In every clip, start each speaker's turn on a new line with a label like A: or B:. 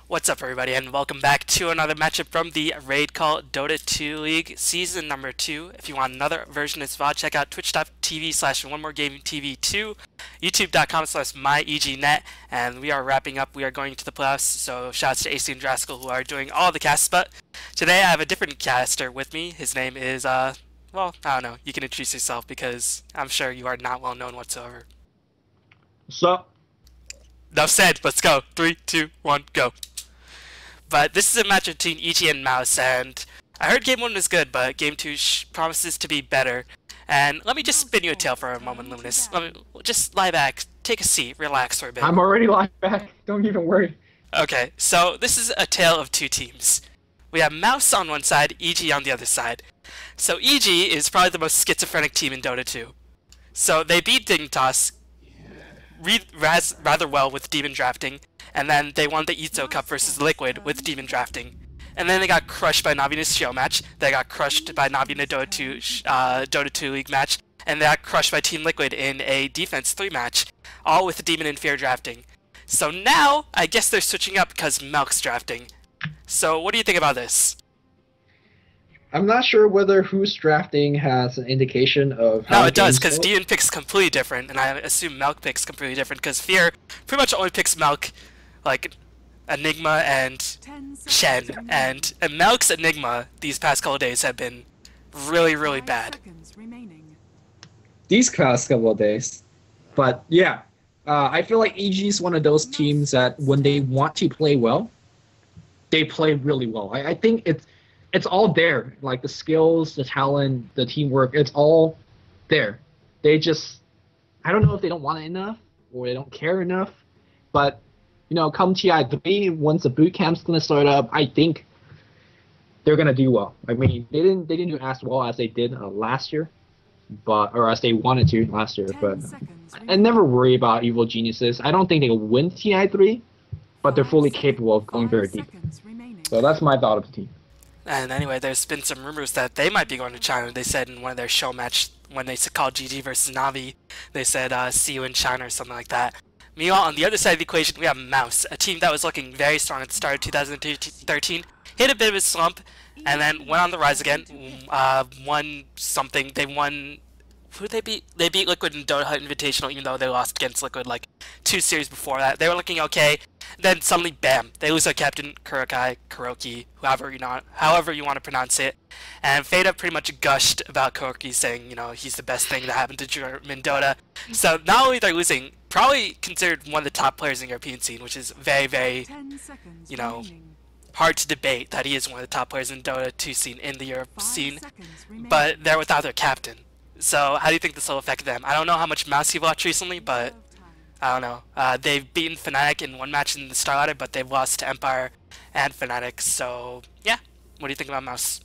A: What's up, everybody, and welcome back to another matchup from the Raidcall Dota 2 League, Season number 2. If you want another version of this VOD, check out twitch.tv/OneMoreGamingTV2, youtube.com/myegnet, and we are wrapping up. We are going to the playoffs, so shouts to AC and Draskell who are doing all the casts, but today I have a different caster with me. His name is, well, I don't know. You can introduce yourself because I'm sure you are not well known whatsoever.
B: What's up?
A: Enough said, let's go. 3, 2, 1, go. But this is a match between EG and Mouz, and I heard Game 1 was good, but Game 2 promises to be better. And let me just spin you a tale for a moment, Luminous. Let me just lie back, take a seat, relax for a bit.
B: I'm already lying back. Don't even worry.
A: Okay, so this is a tale of two teams. We have Mouz on one side, EG on the other side. So EG is probably the most schizophrenic team in Dota 2. So they beat Dignitas rather well with Demon Drafting, and then they won the Itzo Cup versus Liquid with Demon Drafting. And then they got crushed by Navi in a show match, they got crushed by Navi in a Dota 2 League match, and they got crushed by Team Liquid in a Defense 3 match, all with Demon and Fear Drafting. So now, I guess they're switching up because Melk's drafting. So what do you think about this?
B: I'm not sure whether who's drafting has an indication of how.
A: No, it does, because Demon picks completely different, and I assume Melk picks completely different, because Fear pretty much only picks Melk, like, Enigma and Shen, and Melk's Enigma these past couple of days have been really, really bad.
B: These past couple of days. But yeah, I feel like EG is one of those teams that when they want to play well, they play really well. I think it's all there, like the skills, the talent, the teamwork, it's all there. They just, I don't know if they don't want it enough or they don't care enough, but you know, come TI3, once the boot camp's gonna start up, I think they're gonna do well. I mean, they didn't do as well as they did last year, or as they wanted to last year. But I never worry about evil geniuses. I don't think they will win TI3, but they're fully capable of going very deep. So that's my thought of the team.
A: And anyway, there's been some rumors that they might be going to China. They said in one of their show match, when they called GG versus Navi, they said, see you in China or something like that. Meanwhile, on the other side of the equation, we have Mouz, a team that was looking very strong at the start of 2013, hit a bit of a slump, and then went on the rise again, won something. They won... Who did they beat? They beat Liquid in Dota Invitational, even though they lost against Liquid like 2 series before that. They were looking okay, then suddenly, bam, they lose their captain, Kuroki, however you want to pronounce it. And Fada pretty much gushed about Kuroki, saying, you know, he's the best thing that happened to German Dota. So not only they're losing, probably considered one of the top players in the European scene, which is very, very, you know, hard to debate that he is one of the top players in Dota 2 scene, in the Europe scene, but they're without their captain. So how do you think this will affect them? I don't know how much Mouz you've watched recently, but I don't know. They've beaten Fnatic in one match in the Star Ladder, but they've lost to Empire and Fnatic. So yeah, what do you think about Mouz?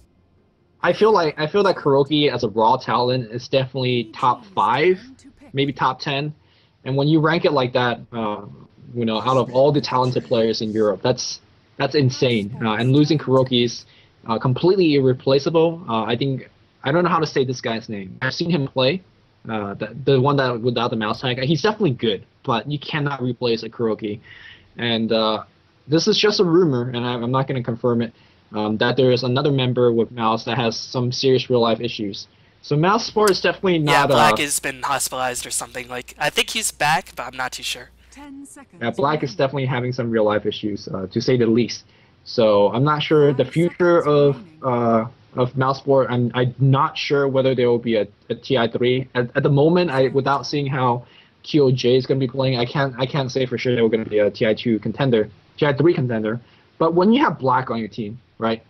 B: I feel like Kuroki as a raw talent is definitely top 5, maybe top 10. And when you rank it like that, you know, out of all the talented players in Europe, that's insane. And losing Kuroki is completely irreplaceable. I don't know how to say this guy's name. I've seen him play, the one that without the mouse tag. He's definitely good, but you cannot replace a Kuroki. And this is just a rumor, and I'm not going to confirm it, that there is another member with Mouz that has some serious real-life issues. So Mouse Sport is definitely not...
A: Yeah, Black has been hospitalized or something. Like, I think he's back, but I'm not too sure.
B: Yeah, Black is definitely having some real-life issues, to say the least. So I'm not sure the future of Mouseport. I'm not sure whether there will be a TI3 at the moment. Without seeing how QOJ is going to be playing, I can't say for sure they're going to be a TI2 contender, TI3 contender. But when you have Black on your team, right?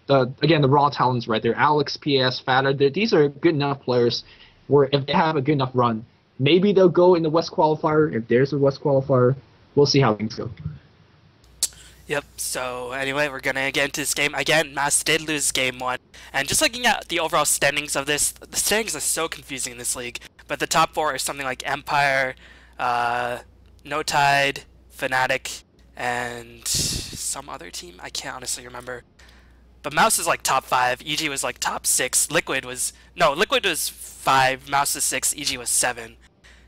B: Again, the raw talents right there, Alex, PS, Fatter, these are good enough players where if they have a good enough run, maybe they'll go in the West qualifier. If there's a West qualifier, we'll see how things go.
A: Yep, so anyway, we're gonna get into this game. Again, Mouz did lose game 1, and just looking at the overall standings of this, the standings are so confusing in this league, but the top 4 are something like Empire, No Tide, Fnatic, and some other team, I can't honestly remember. But Mouz is like top 5, EG was like top 6, Liquid was 5, Mouz is 6, EG was 7.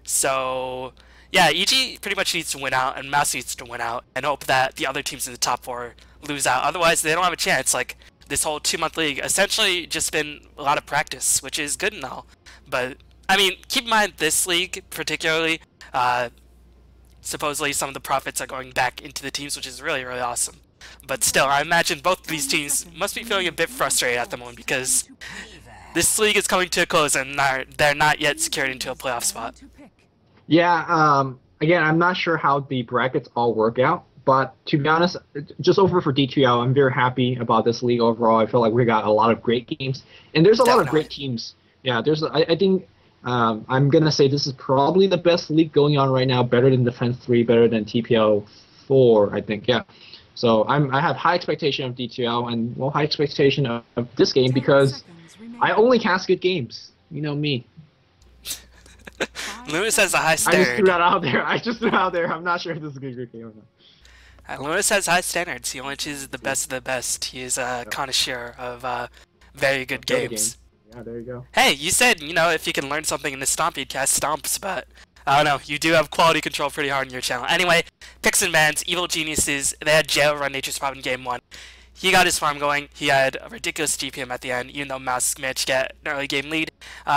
A: So Yeah, EG pretty much needs to win out, and Mouse needs to win out, and hope that the other teams in the top 4 lose out. Otherwise, they don't have a chance. Like, this whole 2-month league essentially just been a lot of practice, which is good and all. But, I mean, keep in mind this league particularly, supposedly some of the profits are going back into the teams, which is really, really awesome. But still, I imagine both of these teams must be feeling a bit frustrated at the moment because this league is coming to a close and they're not yet secured into a playoff spot.
B: Yeah, again, I'm not sure how the brackets all work out, but to be honest, just over for D2L, I'm very happy about this league overall. I feel like we got a lot of great games, and there's a lot of great teams. Yeah, I think I'm going to say this is probably the best league going on right now, better than Defense 3, better than TPL 4, I think, yeah. So I have high expectation of D2L and, well, high expectation of this game because I only cast good games. You know me.
A: Lewis has a high standard.
B: I just threw that out there. I'm not sure if this is a good game or not.
A: Lewis has high standards. He only chooses the best of the best. He is a connoisseur of very good games.
B: Yeah, there you go.
A: Hey, you said, you know, if you can learn something in the Stomp, you'd cast Stomps, but I don't know. You do have quality control pretty hard on your channel. Anyway, picks and bans, Evil Geniuses. They had Jail run Nature's Prophet in Game 1. He got his farm going. He had a ridiculous GPM at the end, even though Mouse managed to get an early game lead.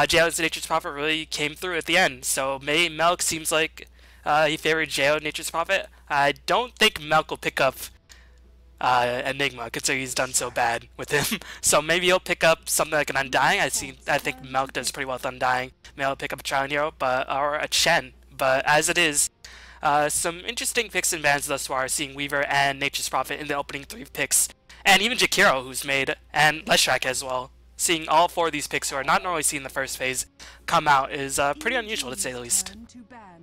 A: Jail's Nature's Prophet really came through at the end, so maybe Melk seems like he favored Jail Nature's Prophet. I don't think Melk will pick up Enigma, considering he's done so bad with him. So maybe he'll pick up something like an Undying. I think Melk does pretty well with Undying. Maybe he'll pick up a Trial Hero, or a Chen. But as it is, some interesting picks and bans thus far, seeing Weaver and Nature's Prophet in the opening 3 picks. And even Jakiro, who's made, and Leshrak as well. Seeing all 4 of these picks who are not normally seen in the first phase come out is pretty unusual, to say the least.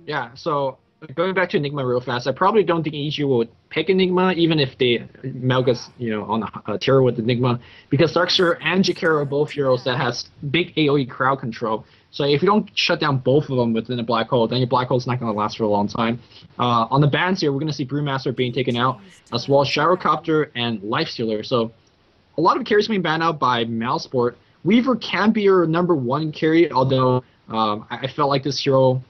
B: Yeah, so going back to Enigma real fast, I probably don't think EG would pick Enigma, even if they Melga's, you know, on a tier with Enigma, because Darkster and Jakiro are both heroes that has big AoE crowd control. So if you don't shut down both of them within a black hole, then your black hole is not going to last for a long time. On the bans here, we're going to see Brewmaster being taken out, as well as Shadowcopter and Lifestealer. So a lot of carries being banned out by Malsport. Weaver can be your number 1 carry, although I felt like this hero,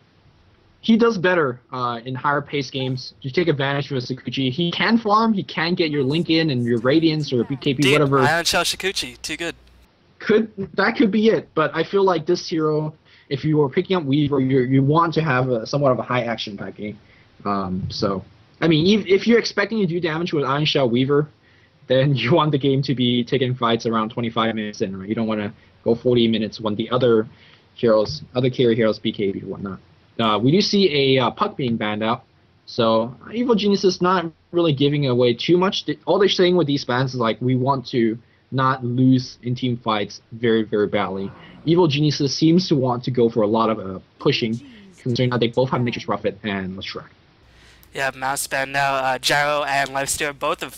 B: he does better in higher pace games. You take advantage of a Sakuchi. He can farm, he can get your Link in and your Radiance or BKB, whatever.
A: Ion Shell Sakuchi, too good.
B: That could be it, but I feel like this hero, if you were picking up Weaver, you want to have somewhat of a high action pack game. So, I mean, if you're expecting to do damage with Iron Shell Weaver, then you want the game to be taking fights around 25 minutes in, right? You don't want to go 40 minutes when the other carry heroes, BKB or whatnot. We do see a Puck being banned out, so Evil Genius is not really giving away too much. All they're saying with these bans is like, we want to not lose in team fights very, very badly. Evil Geniuses seems to want to go for a lot of pushing, considering that they both have Nature's Prophet and Leshrak.
A: Yeah, Mouse ban now. Gyro and Lifestealer, both of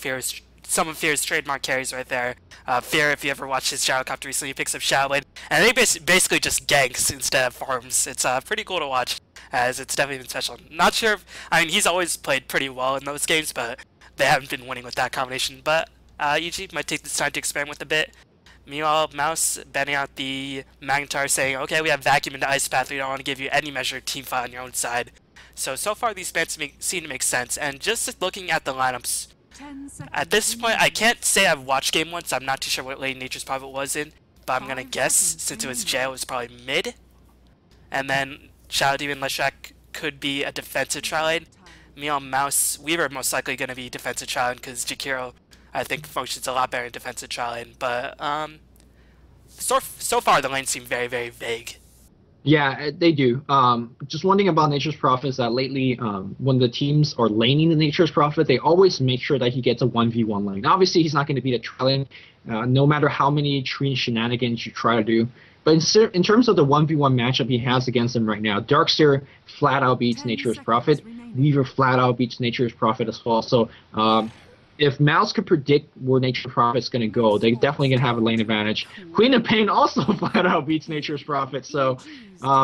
A: some of Fear's trademark carries right there. Fear, if you ever watched his Gyrocopter recently, he picks up Shadowblade, and they basically just ganks instead of farms. It's pretty cool to watch, as it's definitely been special. Not sure if, I mean, he's always played pretty well in those games, but they haven't been winning with that combination. But EG might take this time to experiment with a bit. Meanwhile, Mouse banning out the Magnetar, saying, okay, we have Vacuum into Ice Path, we don't want to give you any measure of team fight on your own side. So far these bans seem to make sense, and just looking at the lineups, at this point, I can't say I've watched game 1, so I'm not too sure what lane Nature's Prophet was in, but I'm gonna guess, since it was Jail, it was probably mid. And then Shadow Demon Leshrak could be a defensive tri-lane. Meanwhile, Mouse, Weaver most likely gonna be defensive tri-lane, because Jakiro, I think, functions a lot better in defensive tri-lane. But, so far the lanes seem very, very vague.
B: Yeah, they do. Just one thing about Nature's Prophet is that lately, when the teams are laning the Nature's Prophet, they always make sure that he gets a 1v1 lane. Obviously, he's not going to beat a tri-lane, no matter how many tree shenanigans you try to do. But in terms of the 1v1 matchup he has against him right now, Darkseer flat out beats Nature's Prophet. Weaver flat out beats Nature's Prophet as well. So, if Mouse could predict where Nature's Prophet's going to go, they're definitely going to have a lane advantage. Queen of Pain also flat out beats Nature's Prophet, so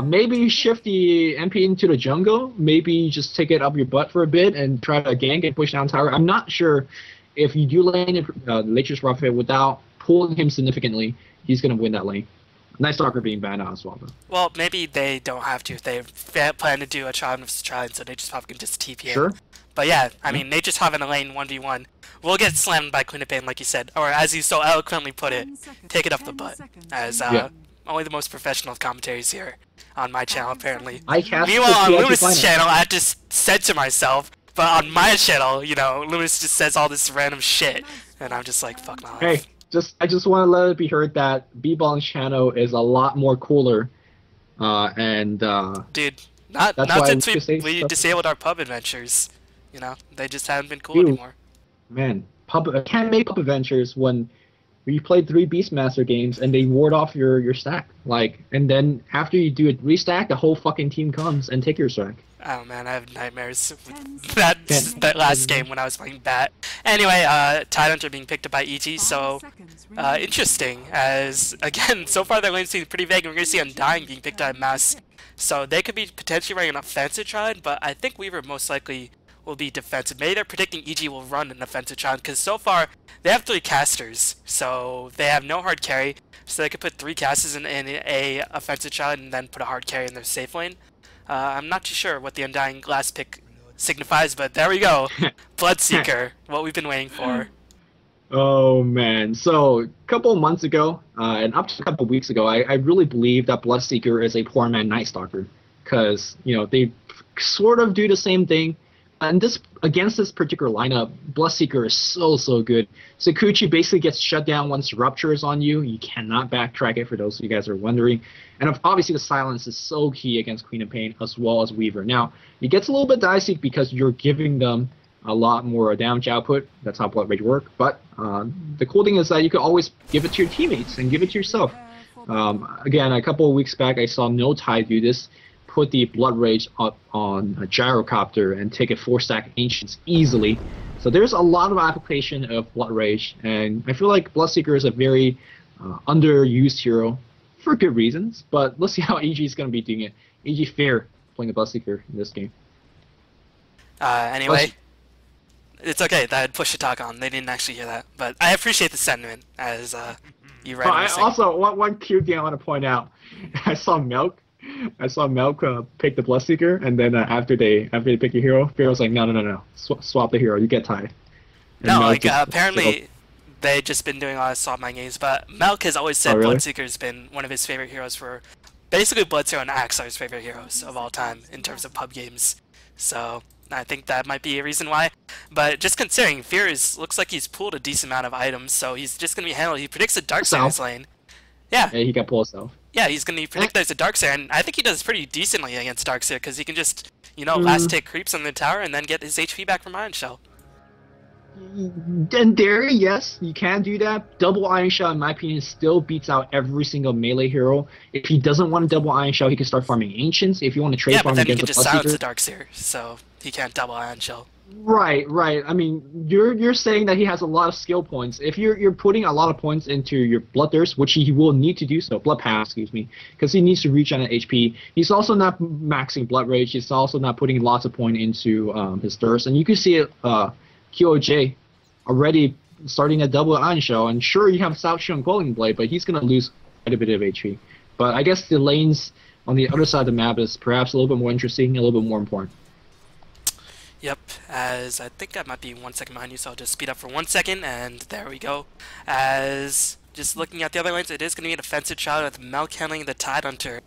B: maybe shift the MP into the jungle, maybe just take it up your butt for a bit and try to gank and push down tower. I'm not sure if you do lane Nature's Prophet without pulling him significantly, he's going to win that lane. Night Stalker being banned out as well, though.
A: Well, maybe they don't have to if they plan to do a Tron vs. Tron, so they just probably can just TP in.
B: Sure.
A: But yeah, I mean, they just have in a lane 1v1. We'll get slammed by Queen of Pain, like you said, or as you so eloquently put it, take it up the butt. As only the most professional commentaries here on my channel, apparently. Meanwhile, on Luminous' channel, I just said to myself, but on my channel, you know, Luminous just says all this random shit, and I'm just like, fuck my life.
B: Hey. I just want to let it be heard that B-Ball's channel is a lot more cooler,
A: dude, not since we disabled our pub adventures, you know, they just haven't been cool anymore.
B: Man, I can't make pub adventures when you played 3 Beastmaster games and they ward off your stack, like, and then after you do a restack, the whole fucking team comes and take your stack.
A: Oh man, I have nightmares with that last game when I was playing Bat. Anyway, Tidehunter being picked up by EG, so interesting, as again, so far their lane seems pretty vague, and we're going to see Undying being picked up by Mouz. So they could be potentially running an offensive Tron, but I think Weaver most likely will be defensive. Maybe they're predicting EG will run an offensive Tron, because so far they have 3 casters, so they have no hard carry, so they could put 3 casters in a offensive Tron and then put a hard carry in their safe lane. I'm not too sure what the Undying last pick signifies, but there we go. Bloodseeker, what we've been waiting for.
B: Oh man, so a couple of months ago, and up to a couple of weeks ago, I really believe that Bloodseeker is a poor man Night Stalker, because, you know, they sort of do the same thing. And against this particular lineup, Bloodseeker is so good. Sakuchi basically gets shut down once Rupture is on you. You cannot backtrack it, for those of you guys who are wondering. And obviously the silence is so key against Queen of Pain as well as Weaver. Now, it gets a little bit dicey because you're giving them a lot more damage output. That's how Blood Rage works. But the cool thing is that you can always give it to your teammates and give it to yourself. Again, a couple of weeks back, I saw No Tide do this. Put the Blood Rage up on a gyrocopter and take a 4-stack Ancients easily. So there's a lot of application of Blood Rage, and I feel like Bloodseeker is a very underused hero for good reasons, but let's see how EG is going to be doing it. EG fair playing the Bloodseeker in this game.
A: Anyway, it's okay that I'd push the talk on. They didn't actually hear that, but I appreciate the sentiment, as you read.
B: Also, one cute thing I want to point out. I saw Milk pick the Bloodseeker, and then after they pick your hero, Fear was like, no, swap the hero, you get tied.
A: No, like apparently they've just been doing a lot of swap mine games, but Melk has always said Bloodseeker's been one of his favorite heroes for basically Bloodseeker and Axe are his favorite heroes of all time in terms of pub games. So I think that might be a reason why. But just considering Fear looks like he's pulled a decent amount of items, so he's just gonna be handled. He predicts a Darkseer in his lane. Yeah,
B: he got pulled himself.
A: Yeah, he's going to predict there's a Darkseer, and I think he does pretty decently against Darkseer, because he can just, you know, last hit creeps on the tower and then get his HP back from Iron Shell.
B: In theory, yes, you can do that. Double Iron Shell, in my opinion, still beats out every single melee hero. If he doesn't want a double Iron Shell, he can start farming Ancients. If you want to trade farm against the Bloodseeker,
A: yeah, but then he can just silence the Darkseer, so he can't double Iron Shell.
B: Right. I mean, you're saying that he has a lot of skill points. If you're putting a lot of points into your Bloodthirst, which he will need to do so, Blood Path, excuse me, because he needs to reach on an HP. He's also not maxing Blood Rage. He's also not putting lots of points into his Thirst, and you can see it. QOJ already starting a double Iron Shell, and sure, you have South Shield and Quelling Blade, but he's gonna lose quite a bit of HP. But I guess the lanes on the other side of the map is perhaps a little bit more interesting, a little bit more important.
A: Yep, as I think I might be 1 second behind you, so I'll just speed up for 1 second, and there we go. As just looking at the other lanes, it is going to be an offensive child with Melk handling the Tidehunter.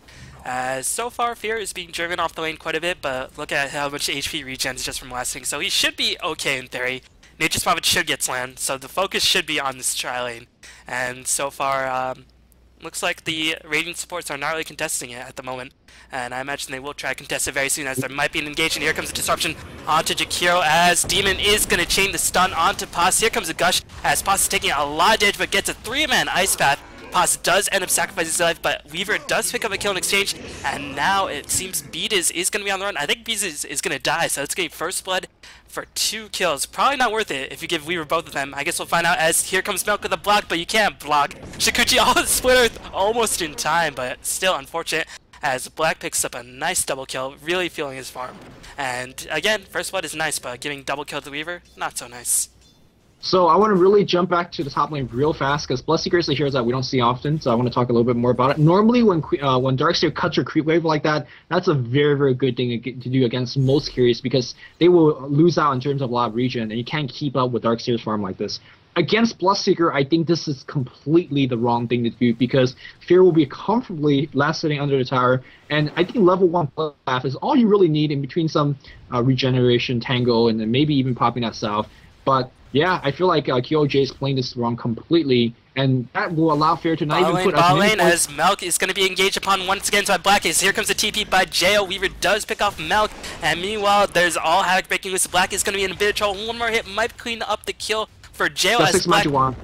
A: As so far, Fear is being driven off the lane quite a bit, but look at how much HP regens just from last thing, so he should be okay in theory. Nature's Prophet should get slammed, so the focus should be on this tri lane. And so far, looks like the Radiant supports are not really contesting it at the moment. And I imagine they will try to contest it very soon, as there might be an engagement. Here comes a disruption onto Jakiro, as Demon is going to chain the stun onto Paz. Here comes a Gush, as Paz is taking a lot of damage, but gets a 3-man Ice Path. Paz does end up sacrificing his life, but Weaver does pick up a kill in exchange, and now it seems Beat is going to be on the run. I think Beat is going to die, so it's going to be first blood for 2 kills. Probably not worth it if you give Weaver both of them. I guess we'll find out, as here comes Milk with a block, but you can't block. Shikuchi Splitter almost in time, but still unfortunate, as Black picks up a nice double kill, really feeling his farm. And again, first blood is nice, but giving double kill to Weaver, not so nice.
B: So I want to really jump back to the top lane real fast because Bloodseeker is the hero that we don't see often. So I want to talk a little bit more about it. Normally, when Darkseer cuts your creep wave like that, that's a very, very good thing to do against most carries because they will lose out in terms of a lot of regen, and you can't keep up with Darkseer's farm like this. Against Bloodseeker, I think this is completely the wrong thing to do because Fear will be comfortably last sitting under the tower, and I think level 1 Bloodbath is all you really need in between some regeneration, tango, and then maybe even popping that salve. But yeah, I feel like QOJ is playing this wrong completely, and that will allow Fear to not even put
A: ball lane as Melk is going to be engaged upon once again by Black Ace. Here comes the TP by Jail. Weaver does pick off Melk, and meanwhile, there's all havoc breaking loose. Black is going to be in a bit of trouble. One more hit might clean up the kill for Jail.
B: As 6 Magic Wand.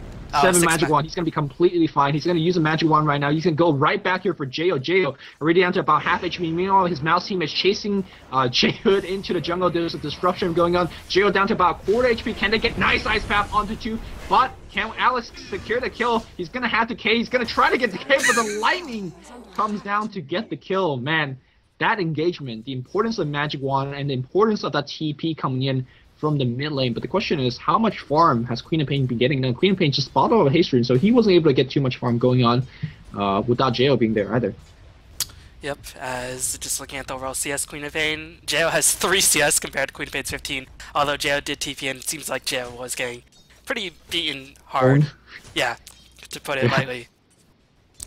B: 7 Magic Wand. He's going to be completely fine. He's going to use a Magic Wand right now. He's going to go right back here for Jayo. Jayo already down to about half HP. Meanwhile, his mouse team is chasing J-Hood into the jungle. There's a disruption going on. Jayo down to about quarter HP. Can they get nice Ice Path onto 2? But can Alex secure the kill? He's going to have to K. He's going to try to get the K, but the lightning comes down to get the kill. Man, that engagement, the importance of Magic Wand and the importance of that TP coming in from the mid lane, but the question is, how much farm has Queen of Pain been getting? Now, Queen of Pain just bought out a haste rune, so he wasn't able to get too much farm going on without Jayo being there either.
A: Yep, as just looking at the overall CS, Queen of Pain, Jayo has 3 CS compared to Queen of Pain's 15, although Jayo did TP, and it seems like Jayo was getting pretty beaten hard. Yeah, to put it lightly.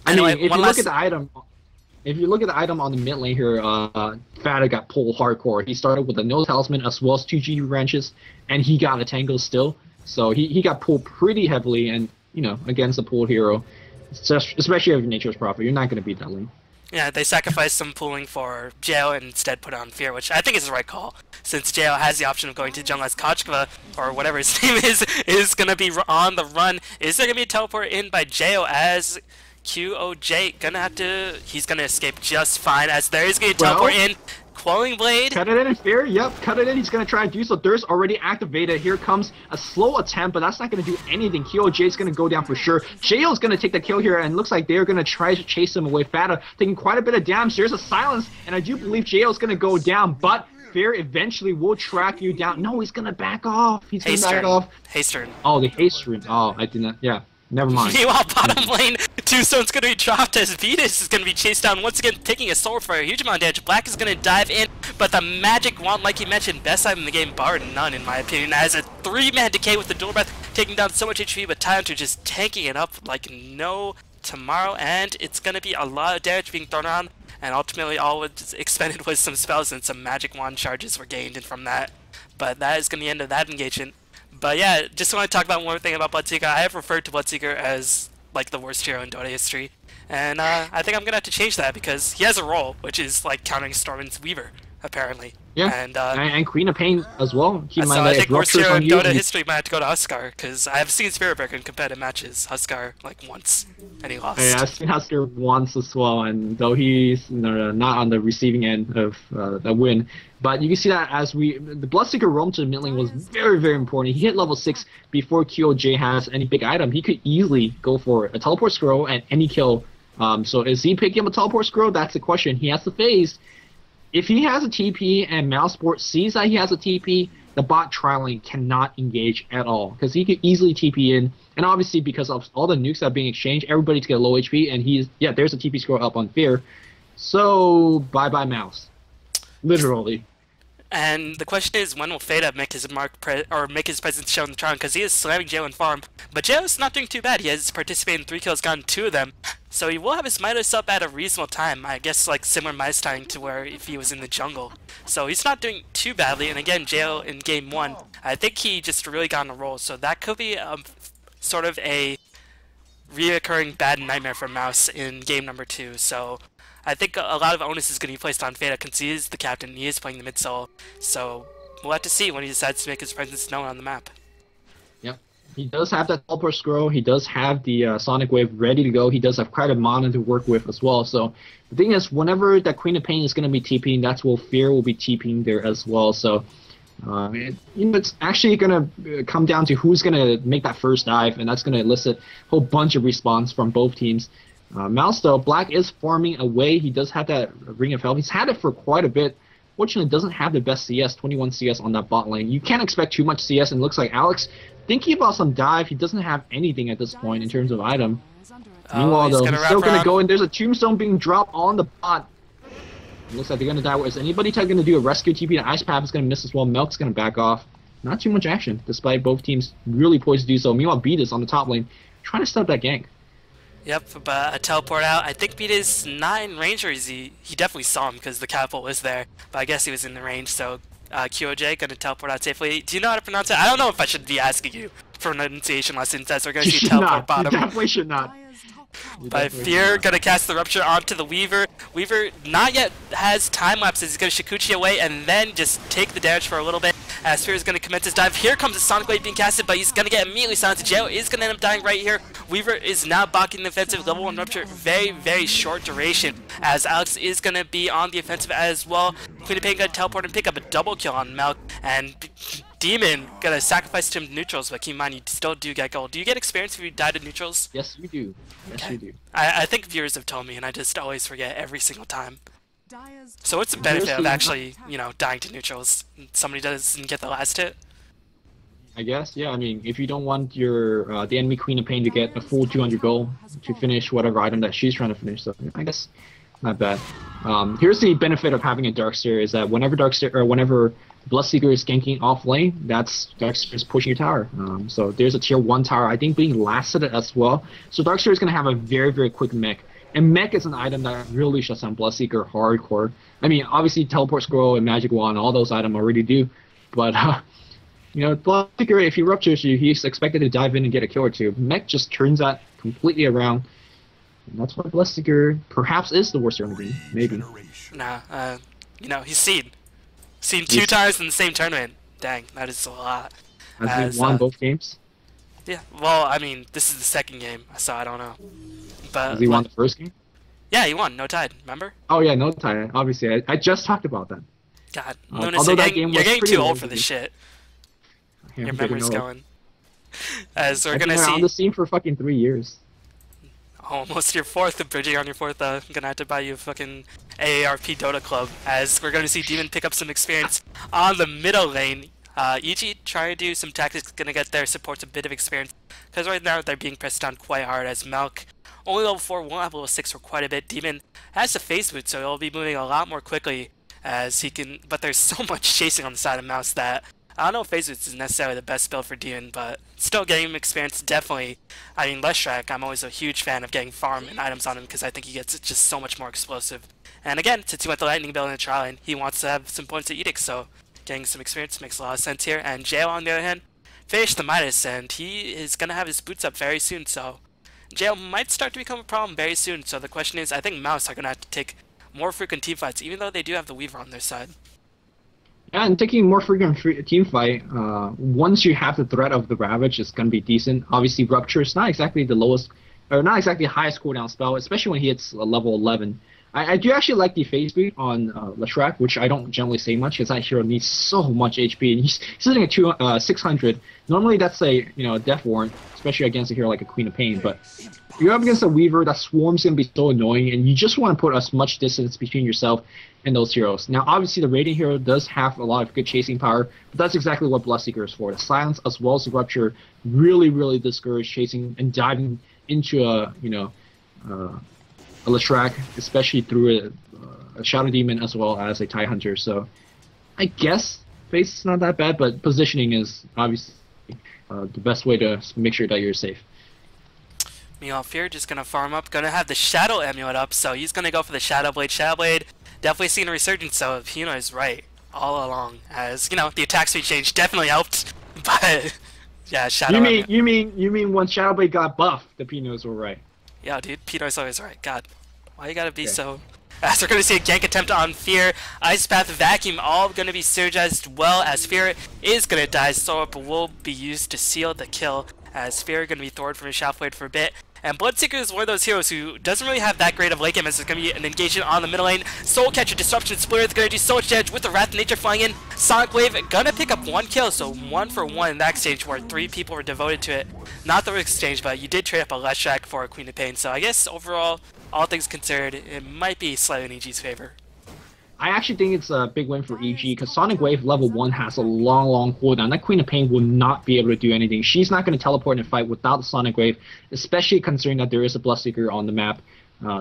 B: I mean, if you look at the item... If you look at the item on the mid lane here, Fata got pulled hardcore. He started with a no talisman as well as 2 GD wrenches, and he got a tango still. So he got pulled pretty heavily, and you know, against a pulled hero, especially if Nature's Prophet, you're not going to beat that lane.
A: Yeah, they sacrificed some pooling for Jail and instead put on Fear, which I think is the right call, since Jail has the option of going to jungle as Kochkva, or whatever his name is going to be on the run. Is there going to be a teleport in by Jail as QOJ he's gonna escape just fine as there is gonna teleport in. Quelling Blade.
B: Cut it in Fear, yep, cut it in. He's gonna try and do so. There's already activated. Here comes a slow attempt, but that's not gonna do anything. QOJ is gonna go down for sure. Jail is gonna take the kill here, and looks like they're gonna try to chase him away. Fata taking quite a bit of damage. There's a silence, and I do believe Jail is gonna go down, but Fear eventually will track you down. No, he's gonna back off. He's gonna back off.
A: Haste turn.
B: Oh, the haste turn. Oh, I did not. Yeah. Never mind.
A: Meanwhile, bottom lane, Tombstone's going to be dropped as Vetus is going to be chased down once again, taking a sword for a huge amount of damage. Black is going to dive in, but the Magic Wand, like you mentioned, best item in the game, bar none in my opinion, as a 3-man decay with the dual breath, taking down so much HP, but Tyrant just tanking it up like no tomorrow, and it's going to be a lot of damage being thrown around, and ultimately all was expended was some spells and some Magic Wand charges were gained in from that. But that is going to be the end of that engagement. But yeah, just want to talk about one more thing about Bloodseeker. I have referred to Bloodseeker as like the worst hero in Dota history, and I think I'm gonna have to change that because he has a role, which is like countering Storm's Weaver, apparently.
B: Yeah, and Queen of Pain as well. Keep in mind
A: I
B: that
A: think worst hero in Dota history might have to go to Huskar, because I have seen Spirit Breaker in competitive matches. Huskar like once, and he lost.
B: Yeah, I've seen Huskar once as well, and though he's not on the receiving end of the win. But you can see that as the Bloodseeker roam to the mid lane was very, very important. He hit level 6 before QOJ has any big item. He could easily go for a teleport scroll and any kill. So is he picking up a teleport scroll? That's the question. He has to phase. If he has a TP and Mouseport sees that he has a TP, the bot trialing cannot engage at all because he could easily TP in. And obviously because of all the nukes that are being exchanged, everybody's got low HP, and there's a TP scroll up on Fear. So bye-bye Mouse. Literally.
A: And the question is, when will Fata make his make his presence shown in the Tron? Because he is slamming Jail in farm, but Jail is not doing too bad. He has participated in 3 kills, gotten 2 of them, so he will have his Midas up at a reasonable time. I guess like similar Midas timing to where if he was in the jungle. So he's not doing too badly. And again, Jail in game 1, I think he just really got on a roll. So that could be sort of a reoccurring bad nightmare for Mouse in game number 2. So I think a lot of onus is going to be placed on Fata since he is the captain, he is playing the mid solo, so we'll have to see when he decides to make his presence known on the map.
B: Yep. He does have that teleport scroll, he does have the Sonic Wave ready to go, he does have quite a mana to work with as well, so the thing is, whenever that Queen of Pain is going to be TPing, that's where Fear will be TPing there as well, so it's actually going to come down to who's going to make that first dive, and that's going to elicit a whole bunch of response from both teams. Mouse, though, Black is farming away. He does have that Ring of Health. He's had it for quite a bit. unfortunately doesn't have the best CS, 21 CS on that bot lane. You can't expect too much CS, and it looks like Alex thinking about some dive. He doesn't have anything at this point in terms of item. Meanwhile, though, he's still going to go in. There's a tombstone being dropped on the bot. It looks like they're going to die. Is anybody going to do a rescue TP? The Ice Path is going to miss as well. Milk's going to back off. Not too much action, despite both teams really poised to do so. Meanwhile, Beat is on the top lane, trying to stop that gank.
A: Yep, but a teleport out. I think Beat is not in range, or is he? He definitely saw him because the catapult was there, but I guess he was in the range, so QOJ gonna teleport out safely. Do you know how to pronounce it? I don't know if I should be asking you for pronunciation lessons as we're gonna see teleport bottom.
B: You definitely should not.
A: But Fear gonna cast the Rupture onto the Weaver. Weaver not yet has time lapses. He's gonna Shikuchi away and then just take the damage for a little bit. As Fear is gonna commence his dive. Here comes the Sonic Blade being casted, but he's gonna get immediately silenced. Jail is gonna end up dying right here. Weaver is now blocking the offensive. Level 1 Rupture, very, very short duration. As Alex is gonna be on the offensive as well. Queen of Pain gonna teleport and pick up a double kill on Milk. And Demon gonna sacrifice to him to neutrals, but keep in mind you still do get gold. Do you get experience if you die to neutrals?
B: Yes, you do. Yes, you do.
A: I think viewers have told me, and I just always forget every single time. So what's the benefit of actually, you know, dying to neutrals? Somebody doesn't get the last hit?
B: I guess, yeah. I mean, if you don't want your the enemy Queen of Pain to get a full 200 gold to finish whatever item that she's trying to finish, so I guess not bad. Here's the benefit of having a Darkseer is that whenever Bloodseeker is ganking off lane, that's Darkseer is pushing your tower. So there's a tier 1 tower, I think, being lasted as well. So Darkseer is going to have a very, very quick mech. And mech is an item that really shuts down Bloodseeker hardcore. I mean, obviously Teleport Scroll and Magic Wand, all those items already do. But, you know, Bloodseeker, if he ruptures you, he's expected to dive in and get a kill or two. Mech just turns that completely around. And that's why Bloodseeker perhaps is the worst hero in the game. Maybe.
A: Nah, you know, he's seen 2 times in the same tournament. Dang, that is a lot.
B: Has he won both games?
A: Yeah, well, I mean, this is the second game, so I don't know. But
B: has he won the first game?
A: Yeah, he won. No tied, remember?
B: Oh yeah, no tied. Obviously, I just talked about that.
A: God, Lunas, you're getting too old for this shit. Your memory's going. As we're gonna see.
B: I'm on the scene for fucking 3 years.
A: Almost your 4th, bridging on your 4th. I'm gonna have to buy you a fucking AARP Dota club. As we're gonna see Demon pick up some experience on the middle lane. EG trying to do some tactics, gonna get their supports a bit of experience. Because right now they're being pressed down quite hard as Milk, only level 4, won't have level 6 for quite a bit. Demon has a face boot, so he'll be moving a lot more quickly as he can, but there's so much chasing on the side of Mouse that I don't know if phase boots is necessarily the best build for Demon, but still getting him experience definitely. I mean, Leshrac, I'm always a huge fan of getting farm and items on him because I think he gets just so much more explosive. And again, since he went the Lightning build in the trial and he wants to have some points at Edict, so getting some experience makes a lot of sense here. And Jail, on the other hand, finished the Midas, and he is going to have his boots up very soon, so Jail might start to become a problem very soon. So the question is, I think Mouse are going to have to take more frequent team fights, even though they do have the Weaver on their side.
B: Yeah, and taking more frequent team fight, once you have the threat of the Ravage, it's going to be decent. Obviously, Rupture is not exactly the lowest, or not exactly the highest cooldown spell, especially when he hits level 11. I do actually like the phase boot on Leshrac, which I don't generally say much because that hero needs so much HP, and he's sitting at 600. Normally that's a death warrant, especially against a hero like a Queen of Pain. But you're up against a Weaver, that swarm's gonna be so annoying, and you just want to put as much distance between yourself and those heroes. Now, obviously, the Radiant hero does have a lot of good chasing power, but that's exactly what Bloodseeker is for. The silence as well as the Rupture really, really discourage chasing and diving into a Leshrac, especially through a Shadow Demon as well as a TIE Hunter. So I guess face is not that bad, but positioning is obviously the best way to make sure that you're safe.
A: Meanwhile, Fear just gonna farm up, gonna have the Shadow Amulet up, so he's gonna go for the Shadow Blade. Shadow Blade definitely seen a resurgence, so Pino is right all along. As the attack speed change definitely helped, but yeah, Shadow.
B: You mean when Shadow Blade got buffed, the Pinos were right?
A: Yeah, dude, Pino's always right. God, why you gotta be so... As we're gonna see a gank attempt on Fear, Ice Path, Vacuum, all gonna be synergized well as Fear is gonna die. Soul Up will be used to seal the kill as Fear gonna be thwarted from his Shadow Blade for a bit. And Bloodseeker is one of those heroes who doesn't really have that great of late game as there's going to be an engagement on the middle lane. Soul Catcher, Disruption, Splitter is going to do so much damage with the Wrath of Nature flying in. Sonic Wave going to pick up 1 kill, so 1 for 1 in that exchange where 3 people were devoted to it. Not the exchange, but you did trade up a Leshrac for a Queen of Pain, so I guess overall, all things considered, it might be slightly in EG's favor.
B: I actually think it's a big win for EG because Sonic Wave level 1 has a long cooldown. That Queen of Pain will not be able to do anything. She's not going to teleport in a fight without the Sonic Wave, especially considering that there is a Bloodseeker on the map.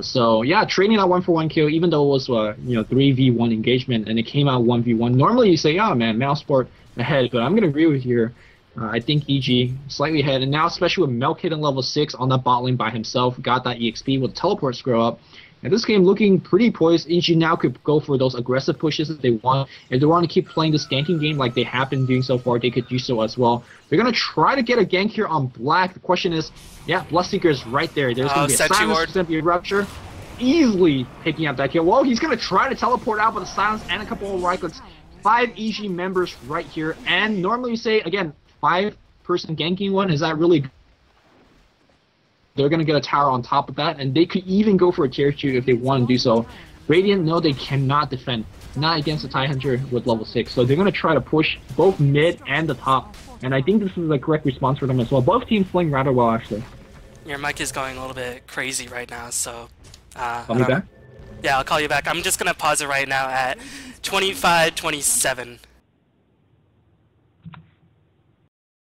B: So yeah, trading that 1-for-1 kill, even though it was 3v1 engagement and it came out 1v1. Normally you say, oh man, Mouseport ahead, but I'm going to agree with you here. I think EG slightly ahead, and now especially with Melk hitting level 6 on that bot lane by himself, got that EXP with teleport scroll up. And this game looking pretty poised. EG now could go for those aggressive pushes if they want. If they want to keep playing this ganking game like they have been doing so far, they could do so as well. They're going to try to get a gank here on Black. The question is, yeah, Bloodseeker is right there. There's going to be a silence, there's going to be a rupture. Easily picking up that kill. Well, he's going to try to teleport out with a silence and a couple of right clicks. 5 EG members right here. And normally you say, again, 5-person ganking one. Is that really good? They're going to get a tower on top of that, and they could even go for a tier 2 if they want to do so. Radiant, no, they cannot defend. Not against a TIE Hunter with level 6. So they're going to try to push both mid and the top. And I think this is the correct response for them as well. Both teams playing rather well, actually.
A: Your mic is going a little bit crazy right now, so...
B: Call me back?
A: Yeah, I'll call you back. I'm just going to pause it right now at 25:27.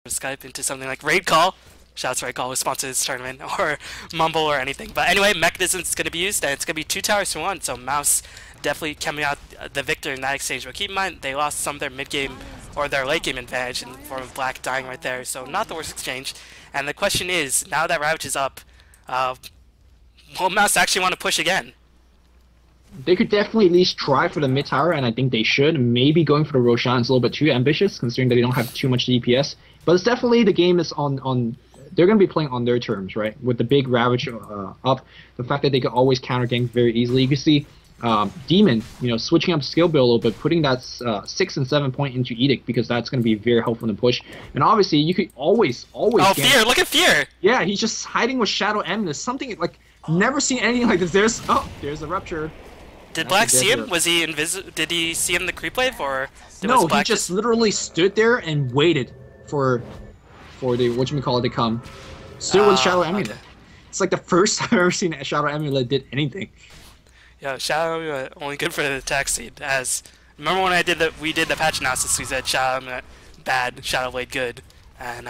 A: Skype into something like Raidcall. Shouts Raidcall was sponsored this tournament, or Mumble or anything. But anyway, Mechanism's going to be used, and it's going to be 2 towers to 1, so Mouz definitely coming out the victor in that exchange. But keep in mind, they lost some of their mid-game, or their late-game advantage in the form of Black dying right there, so not the worst exchange. And the question is, now that Ravage is up, will Mouz actually want to push again?
B: They could definitely at least try for the mid tower, and I think they should. Maybe going for the Roshan is a little bit too ambitious, considering that they don't have too much DPS. But it's definitely, the game is on they're going to be playing on their terms, right? With the big Ravage up, the fact that they can always counter gank very easily. You can see Demon, switching up skill build a little bit, putting that 6 and 7 point into Edict, because that's going to be very helpful in the push. And obviously, you could always
A: Oh,
B: gank.
A: Fear! Look at Fear!
B: Yeah, he's just hiding with Shadow Eminence. Something like, never seen anything like this. There's a rupture.
A: Did Black see him? Was he invisible? Did he see him in the creep wave, or
B: no? He just literally stood there and waited for the whatchamacallit to come. Stood with Shadow Amulet. Okay. It's like the first time I've ever seen Shadow Amulet did anything.
A: Yeah, Shadow Amulet only good for the attack seed. As remember when we did the patch analysis, we said Shadow Amulet bad, Shadow Blade good, and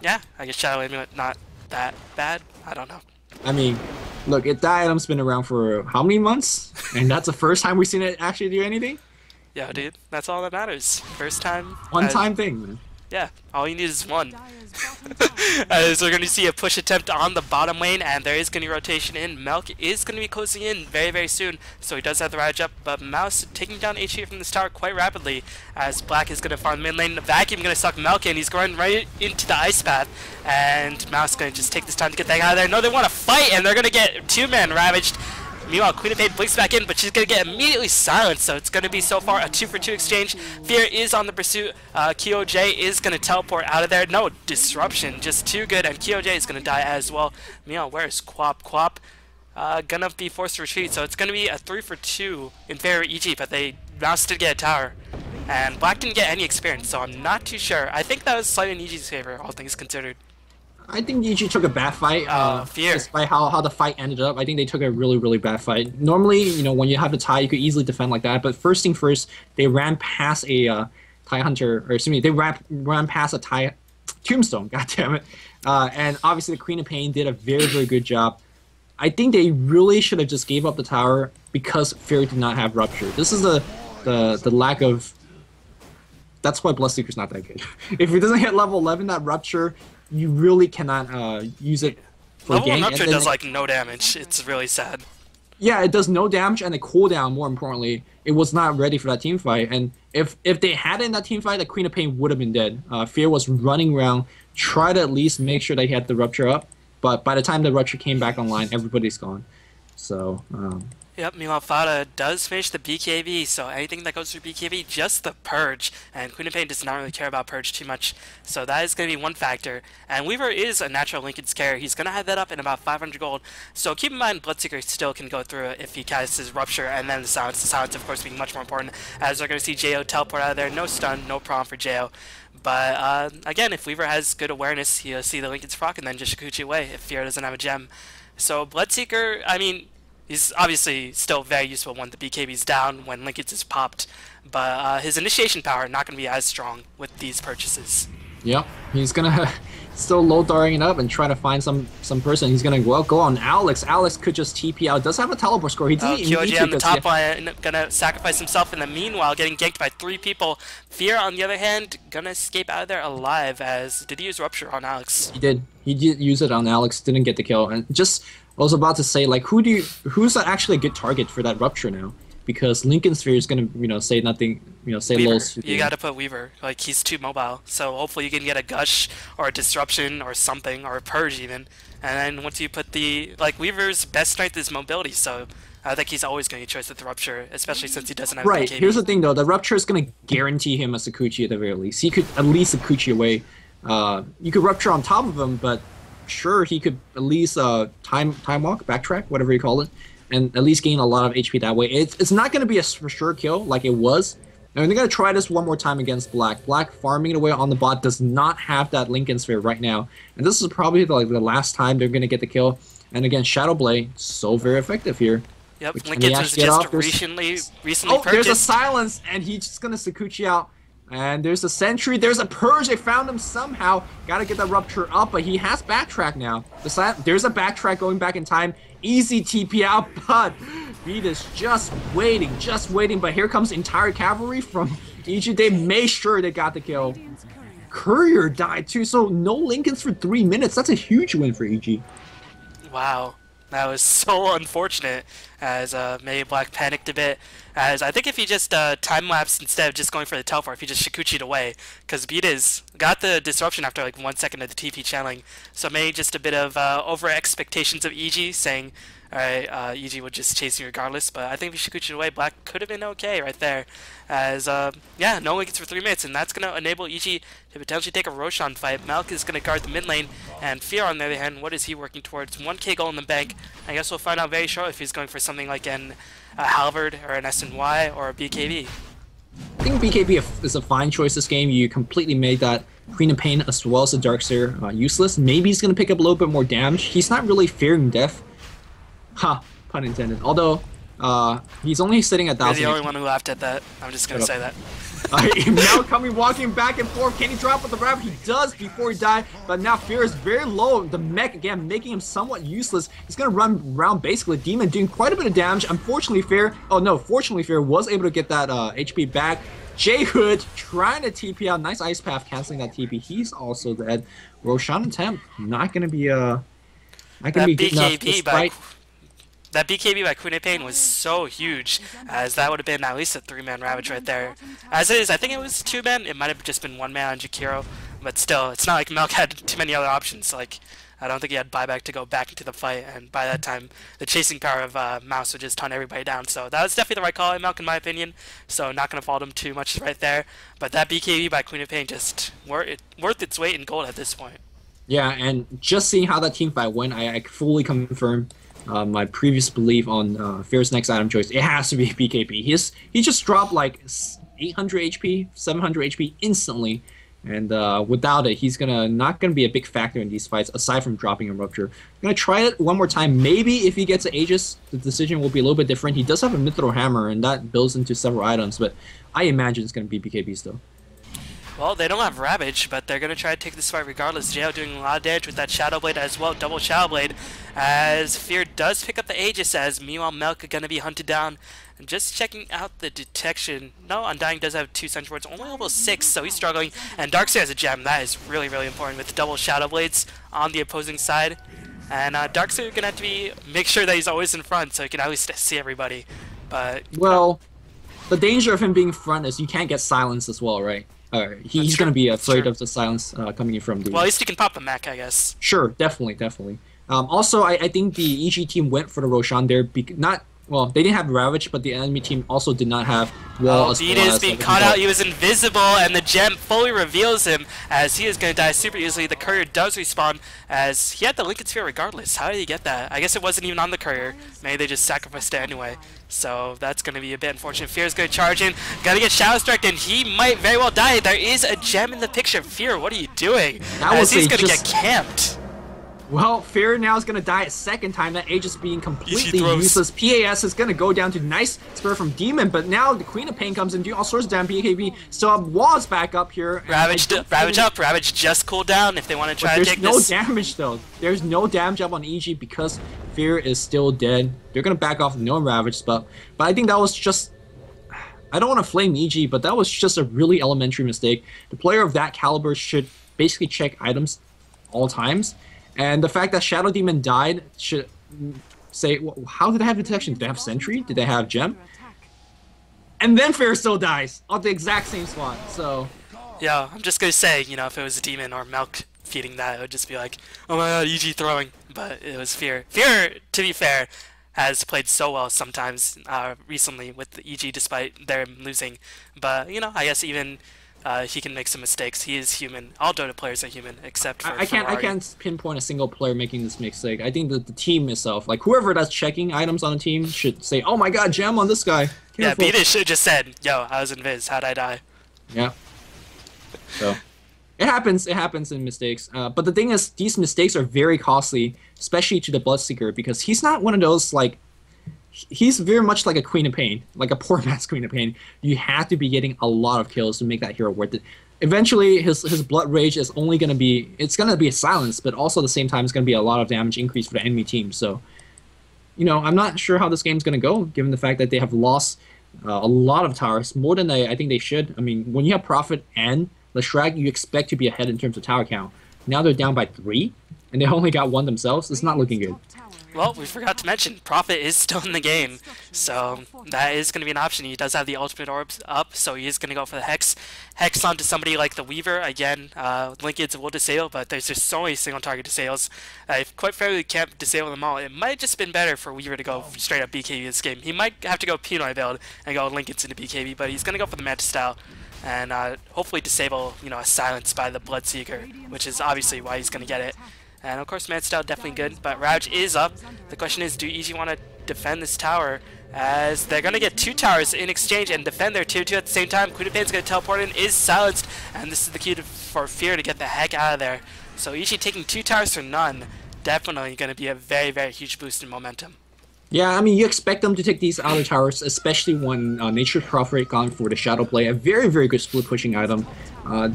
A: yeah, I guess Shadow Amulet not that bad. I don't know.
B: I mean, look, that item's been around for how many months? And that's the first time we've seen it actually do anything?
A: Yeah, dude, that's all that matters. First time.
B: One-time thing, man.
A: Yeah, all you need is one. As we're going to see a push attempt on the bottom lane, and there is going to be rotation in. Melk is going to be closing in very soon, so he does have the Ravage up, but Mouz taking down HP from this tower quite rapidly, as Black is going to farm mid lane. Vacuum going to suck Melk in. He's going right into the Ice Path, and Mouz going to just take this time to get that guy out of there. No, they want to fight, and they're going to get 2-man Ravaged. Meanwhile, Queen of Pain blinks back in, but she's going to get immediately silenced, so it's going to be so far a 2-for-2 exchange. Fear is on the pursuit. KyoJ is going to teleport out of there. No, disruption, just too good, and KyoJ is going to die as well. Meanwhile, where's Quap? Quap gonna be forced to retreat, so it's going to be a 3-for-2 in favor of EG, but they Mouz did get a tower. And Black didn't get any experience, so I'm not too sure. I think that was slightly in EG's favor, all things considered.
B: I think EG took a bad fight.
A: Fear.
B: Despite how the fight ended up, I think they took a really bad fight. Normally, when you have the tie, you could easily defend like that. But first thing first, they ran past a TIE Hunter, or excuse me, they ran past a TIE Tombstone. God damn it! And obviously, the Queen of Pain did a very good job. I think they really should have just gave up the tower because Fear did not have Rupture. This is the lack of. That's why Bloodseeker's not that good. If it doesn't hit level 11, that Rupture, you really cannot use it for
A: level
B: gank.
A: Rupture does like no damage. It's really sad.
B: Yeah, it does no damage, and the cooldown, more importantly, it was not ready for that team fight. And if they had it in that team fight, the Queen of Pain would have been dead. Fear was running around, try to at least make sure they had the Rupture up, but by the time the Rupture came back online, everybody's gone. So,
A: Yep, meanwhile Fada does finish the BKB, so anything that goes through BKB, just the Purge. And Queen of Pain does not really care about Purge too much, so that is going to be one factor. And Weaver is a natural Lincoln Scare. He's going to have that up in about 500 gold. So keep in mind, Bloodseeker still can go through it if he casts his Rupture, and then the silence. The silence, of course, being much more important, as we're going to see Jo teleport out of there. No stun, no problem for Jo. But again, if Weaver has good awareness, he'll see the Lincoln's Frock and then just Shikuchi away if Fear doesn't have a gem. So Bloodseeker, I mean, He's obviously still very useful when the BKB's down, when Linkage is popped, but his initiation power not going to be as strong with these purchases.
B: Yep, he's gonna still low darting it up and try to find some person. He's gonna go on Alex. Alex could just TP out. Does have a teleport score. He didn't even need
A: QOG
B: to
A: on the top line gonna sacrifice himself in the meanwhile, getting ganked by 3 people. Fear, on the other hand, gonna escape out of there alive. As did he use Rupture on Alex?
B: He did. He did use it on Alex. Didn't get the kill. And just I was about to say, like, who's actually a good target for that Rupture now? Because Lincoln Sphere is gonna, say nothing, say
A: Weaver.
B: lows.
A: You gotta put Weaver. Like, he's too mobile. So hopefully you can get a Gush or a Disruption or something, or a Purge even. And then once you put Weaver's best strength is mobility, so I think he's always going to choice with the Rupture, especially since he doesn't have
B: Right,
A: BKB.
B: here's the thing though, the Rupture is gonna guarantee him a Sakuchi at the very least. He could at least Sakuchi away. You could Rupture on top of him, but sure, he could at least time walk, backtrack, whatever you call it, and at least gain a lot of HP that way. It's not going to be a for sure kill like it was. And they're going to try this one more time against Black. Black farming it away on the bot does not have that Lincoln Sphere right now. And this is probably the last time they're going to get the kill. And again, Shadow Blade, so very effective here.
A: Yep, Lincoln was just recently
B: oh,
A: purchased.
B: There's a silence, and he's just going to Sakuchi out. And there's a sentry, there's a purge, they found him somehow. Gotta get that Rupture up, but he has backtrack now. There's a backtrack going back in time. Easy TP out, but Beat is just waiting. But here comes entire cavalry from EG. They made sure they got the kill. Courier died too, so no Lincolns for 3 minutes. That's a huge win for EG.
A: Wow. That was so unfortunate, as maybe Black panicked a bit, as I think if he just time-lapsed instead of just going for the teleport, if he just Shikuchi'd away, because Beat got the disruption after like 1 second of the TP channeling, so maybe just a bit of over-expectations of EG, saying, alright, EG would just chase you regardless, but I think if he Shikuchi'd away, Black could have been okay right there, as, yeah, no one gets for 3 minutes, and that's going to enable EG to potentially take a Roshan fight. Malk is going to guard the mid lane, and Fear, on the other hand, what is he working towards? 1k gold in the bank. I guess we'll find out very shortly if he's going for something like an Halvard or an SNY or a BKB.
B: I think BKB is a fine choice this game. You completely made that Queen of Pain as well as the Darkseer useless. Maybe he's going to pick up a little bit more damage. He's not really fearing death. Ha, pun intended. Although, he's only sitting at 1,000.
A: You're the only one who laughed at that. I'm just going to say that.
B: Now walking back and forth. Can he drop with the rabbit? He does before he died, but now Fear is very low. The mech, again, making him somewhat useless. He's going to run around basically Demon, doing quite a bit of damage. Unfortunately, fortunately, Fear was able to get that HP back. J-Hood trying to TP out. Nice Ice Path canceling that TP. He's also dead. Roshan attempt, not going to be good enough despite...
A: That BKB by Queen of Pain was so huge, as that would have been at least a 3-man Ravage right there. As it is, I think it was 2-man. It might have just been 1-man on Jakiro, but still, it's not like Malk had too many other options. Like, I don't think he had buyback to go back into the fight, and by that time, the chasing power of Mouz would just ton everybody down. So that was definitely the right call by Malk, in my opinion. So not going to fault him too much right there. But that BKB by Queen of Pain just worth its weight in gold at this point.
B: Yeah, and just seeing how that team fight went, I fully confirm my previous belief on Fear's next item choice. It has to be BKB. He just dropped like 800 HP, 700 HP instantly, and without it, he's not gonna be a big factor in these fights aside from dropping a Rupture. Gonna try it one more time. Maybe if he gets an Aegis, the decision will be a little bit different. He does have a Mithril Hammer, and that builds into several items, but I imagine it's gonna be BKB still.
A: Well, they don't have Ravage, but they're going to try to take this fight regardless. JL doing a lot of damage with that Shadow Blade as well, double Shadow Blade, as Fear does pick up the Aegis, as meanwhile Melk going to be hunted down. And just checking out the detection. No, Undying does have 2 Sentry Wards, only level 6, so he's struggling. And Darkseer has a gem, that is really, really important with double Shadow Blades on the opposing side. And Darkseer going to have to make sure that he's always in front, so he can at least see everybody. But
B: well, the danger of him being in front is you can't get silence as well, right? He's going to be afraid of the silence coming in from the...
A: Well, at least he can pop a mech, I guess.
B: Sure, definitely. Also, I think the EG team went for the Roshan there. Well, they didn't have Ravage, but the enemy team also did not have Wall as well.
A: Beat is being caught out. He was invisible, and the gem fully reveals him, as he is going to die super easily. The Courier does respawn, as he had the Lincoln Sphere regardless. How did he get that? I guess it wasn't even on the Courier. Maybe they just sacrificed it anyway. So that's going to be a bit unfortunate. Fear is going to charge in. Got to get Shadow Strike, and he might very well die. There is a gem in the picture. Fear, what are you doing? As he's going to get camped.
B: Well, Fear now is going to die a second time. That Aegis being completely useless. PAS is going to go down to nice spur from Demon, but now the Queen of Pain comes in, doing all sorts of damage. BKB still have walls back up here.
A: Ravage up. Ravage just cooled down if they want to try to take this.
B: There's no damage, though. There's no damage up on EG because Fear is still dead. They're going to back off with no Ravage, but I think that was just... I don't want to flame EG, but that was just a really elementary mistake. The player of that caliber should basically check items all times. And the fact that Shadow Demon died should say, well, how did they have detection? Did they have Sentry? Did they have Gem? And then Fair still dies on the exact same spot, so...
A: Yeah, I'm just gonna say, you know, if it was a Demon or Milk feeding that, it would just be like, oh my god, EG throwing. But it was Fear. Fear, to be fair, has played so well sometimes recently with the EG despite them losing. But, you know, I guess even... he can make some mistakes. He is human. All Dota players are human, except for
B: I can't pinpoint a single player making this mistake. I think that the team itself, like whoever that's checking items on the team, should say, "Oh my God, gem on this guy." Careful.
A: Yeah, BLOODSEEKER should have just said, "Yo, I was in Viz. How'd I die?"
B: Yeah. So it happens. It happens in mistakes. But the thing is, these mistakes are very costly, especially to the BLOODSEEKER, because he's not one of those like. He's very much like a Queen of Pain, like a poor man's Queen of Pain. You have to be getting a lot of kills to make that hero worth it. Eventually, his Blood Rage is only going to be... It's going to be a silence, but also at the same time, it's going to be a lot of damage increase for the enemy team. So, you know, I'm not sure how this game's going to go, given the fact that they have lost a lot of towers, more than I think they should. I mean, when you have Prophet and Leshrac, you expect to be ahead in terms of tower count. Now they're down by 3, and they only got 1 themselves. It's not looking good.
A: Well, we forgot to mention, Prophet is still in the game, so that is going to be an option. He does have the ultimate orbs up, so he is going to go for the Hex. Hex onto somebody like the Weaver. Again, Linkage will disable, but there's just so many single target disables. If quite frankly we can't disable them all, it might have just been better for Weaver to go straight up BKB this game. He might have to go Pinoy build and go Linkage into BKB, but he's going to go for the Manta style. And hopefully disable, you know, a silence by the BLOODSEEKER, which is obviously why he's going to get it. And of course, Manta style definitely good, but Ravage is up. The question is, do EG want to defend this tower? As they're going to get 2 towers in exchange and defend their tier 2 at the same time. Queen of Pain's going to teleport in, is silenced, and this is the key for Fear to get the heck out of there. So EG taking 2 towers for none, definitely going to be a very, very huge boost in momentum.
B: Yeah, I mean, you expect them to take these outer towers, especially when Nature's Prophet gone for the Shadow Play, a very, very good split pushing item.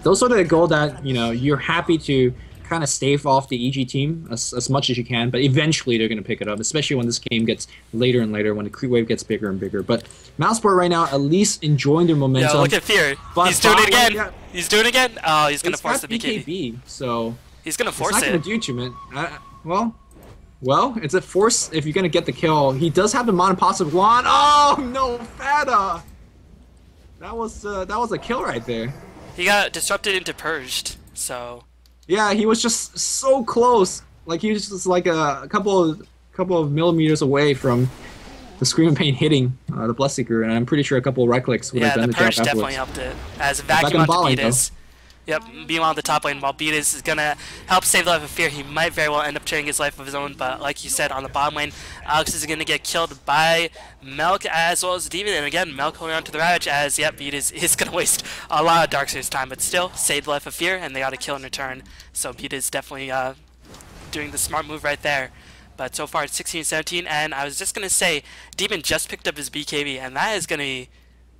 B: Those are the goal that, you know, you're happy to kind of stave off the EG team as much as you can, but eventually they're going to pick it up, especially when this game gets later and later, when the creep wave gets bigger and bigger. But Mouzeport right now at least enjoying their momentum.
A: Yeah, look at Fear. He's doing it again. Yeah. He's doing it again. Oh, he's going to force the BKB.
B: So
A: he's going to force it.
B: It's not going to do too much. Well, it's a force if you're going to get the kill. He does have the monopositive wand. Oh, no, Fata! That was a kill right there.
A: He got disrupted into Purged, so...
B: Yeah, he was just so close. Like he was just like a couple of millimeters away from the Scream of Pain hitting the BLOODSEEKER, and I'm pretty sure a couple of right clicks would have done the job afterwards.
A: Yeah, the Purge definitely helped it. As a vacuum onto Beatus. Yep, meanwhile on the top lane, while Beatus is gonna help save the life of Fear, he might very well end up turning his life of his own, but like you said, on the bottom lane, Alex is gonna get killed by Melk as well as Demon, and again, Melk holding on to the Ravage as, yep, Beatus is gonna waste a lot of Darkseid's time, but still, saved the life of Fear, and they got a kill in return, so Beatus definitely doing the smart move right there. But so far it's 16-17, and I was just gonna say, Demon just picked up his BKB, and that is gonna be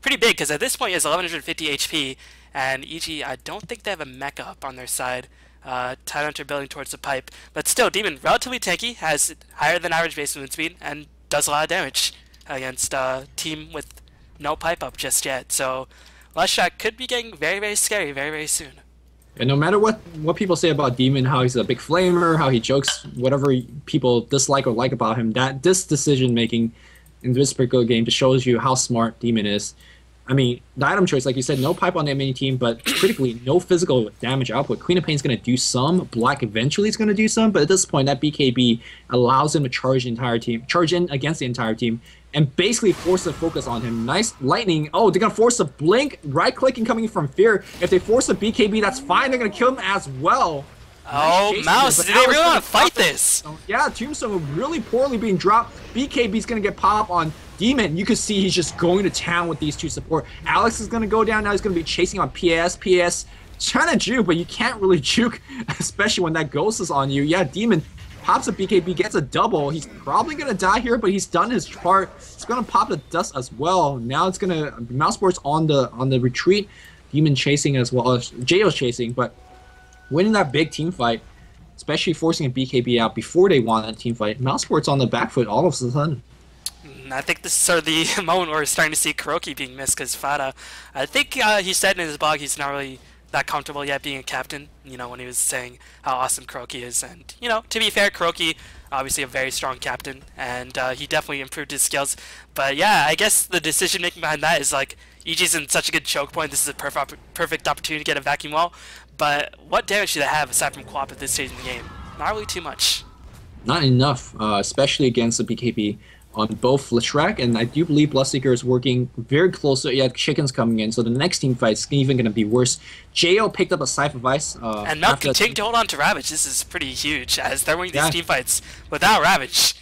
A: pretty big, because at this point he has 1150 HP, and EG, I don't think they have a mecha up on their side. Tidehunter building towards the pipe. But still, Demon, relatively tanky, has higher than average base movement speed, and does a lot of damage against a team with no pipe up just yet. So, Leshrac could be getting very, very scary very, very soon.
B: And no matter what people say about Demon, how he's a big flamer, how he jokes, whatever people dislike or like about him, that this decision making in this particular game just shows you how smart Demon is. I mean, the item choice, like you said, no pipe on the enemy team, but critically, no physical damage output. Queen of Pain's going to do some. Black eventually is going to do some, but at this point, that BKB allows him to charge the entire team, charge in against the entire team, and basically force the focus on him. Nice lightning. Oh, they're going to force a blink, right-clicking coming from Fear. If they force a BKB, that's fine. They're going to kill him as well.
A: Oh, nice Mouse, did they really want to fight this?
B: Yeah, Tombstone really poorly being dropped. BKB's going to get pop on Demon. You can see he's just going to town with these 2 support. Alex is going to go down now. He's going to be chasing on PAS. PAS trying to juke, but you can't really juke, especially when that ghost is on you. Yeah, Demon pops a BKB, gets a double. He's probably gonna die here, but he's done his part. He's gonna pop the dust as well. Now it's gonna Mousesport's on the retreat. Demon chasing as well as Jayo's chasing, but winning that big team fight, especially forcing a BKB out before they won that team fight. Mousesport's on the back foot all of a sudden.
A: I think this is sort of the moment where we're starting to see Kuroki being missed because Fada, I think he said in his blog he's not really that comfortable yet being a captain, you know, when he was saying how awesome Kuroki is. And, you know, to be fair, Kuroki, obviously a very strong captain, and he definitely improved his skills. But yeah, I guess the decision making behind that is like, EG's in such a good choke point, this is a perfect opportunity to get a vacuum wall. But what damage do they have aside from Quap at this stage in the game? Not really too much. Not
B: enough, especially against the BKB on both Lishrak, and I do believe BLOODSEEKER is working very close. Yeah, Chicken's coming in, so the next team fight's even going to be worse. Jayo picked up a Cypher Vice.
A: And Melt continuing to hold on to Ravage. This is pretty huge, as they're winning these team fights without Ravage.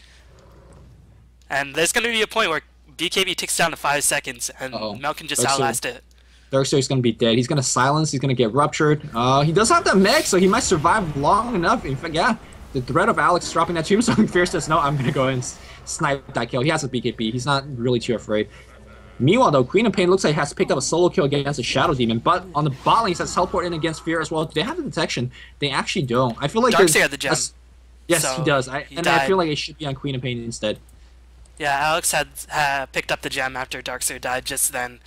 A: And there's going to be a point where BKB ticks down to 5 seconds, and Melt can just outlast it.
B: Darkseer's going to be dead. He's going to silence. He's going to get ruptured. He does have the mech, so he might survive long enough. In fact, yeah, the threat of Alex dropping that tombstone, Fierce says, no, I'm going to go and snipe that kill. He has a BKB. He's not really too afraid. Meanwhile, though, Queen of Pain looks like he has picked up a solo kill against a Shadow Demon, but on the bot lane, he says teleport in against Fear as well. Do they have the detection? They actually don't. I feel like
A: Darkseer had the gem.
B: Yes, so he does. I feel like it should be on Queen of Pain instead.
A: Yeah, Alex had picked up the gem after Darkseer died just then.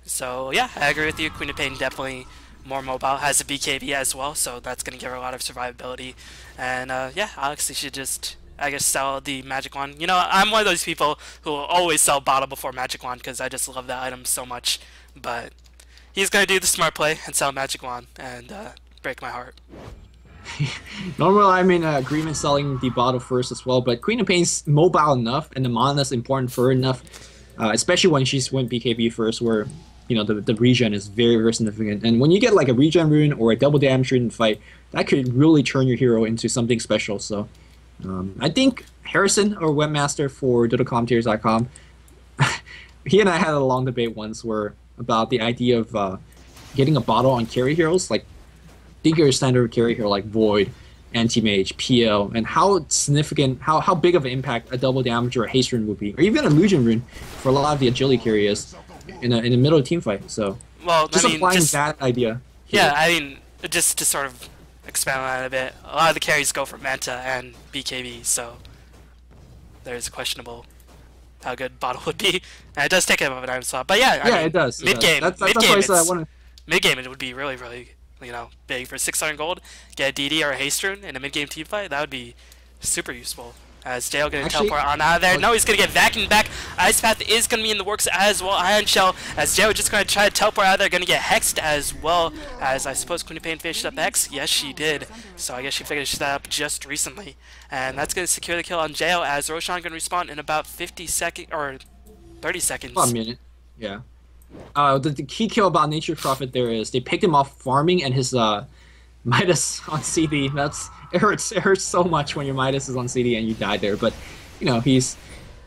A: So yeah, I agree with you. Queen of Pain definitely more mobile, has a BKB as well, so that's going to give her a lot of survivability. And yeah, Alex, you should just, I guess, sell the Magic Wand. You know, I'm one of those people who will always sell Bottle before Magic Wand because I just love that item so much. But he's going to do the smart play and sell Magic Wand and break my heart.
B: Normally, I'm in agreement selling the bottle first as well, but Queen of Pain's mobile enough and the mana's important for her enough, especially when she's went BKB first, where you know the regen is very, very significant. And when you get like a regen rune or a double damage rune in fight, that could really turn your hero into something special. So I think Harrison, or webmaster for DotaCommentaries.com, he and I had a long debate once where about the idea of getting a bottle on carry heroes, like think your standard carry hero like Void, Anti-Mage, PL, and how significant, how big of an impact a double damage or a haste rune would be, or even a illusion rune for a lot of the agility carriers in the middle of team fight. So
A: well,
B: just applying that idea.
A: Yeah, I mean, just to sort of expand on that a bit, a lot of the carries go for Manta and BKB, so there's questionable how good bottle would be. And it does take up an item slot, but yeah, I mean,
B: it does.
A: Mid-game, mid-game it would be really, really, you know, big. For 600 gold, get a DD or a haste rune in a mid-game team fight, that would be super useful. As Dale going to teleport on out of there. No, he's going to get vacuumed back. Ice Path is going to be in the works as well. Iron Shell, as Dale just going to try to teleport out of there, going to get hexed as well. As I suppose Queen of Pain finished up Hex. Yes, she did. So I guess she figured that up just recently. And that's going to secure the kill on Jail, as Roshan going to respawn in about 50 seconds, or 30 seconds.
B: About a minute. Yeah. The key kill about Nature Prophet there is they picked him off farming, and his Midas on CD. It hurts so much when your Midas is on CD and you die there. But you know, he's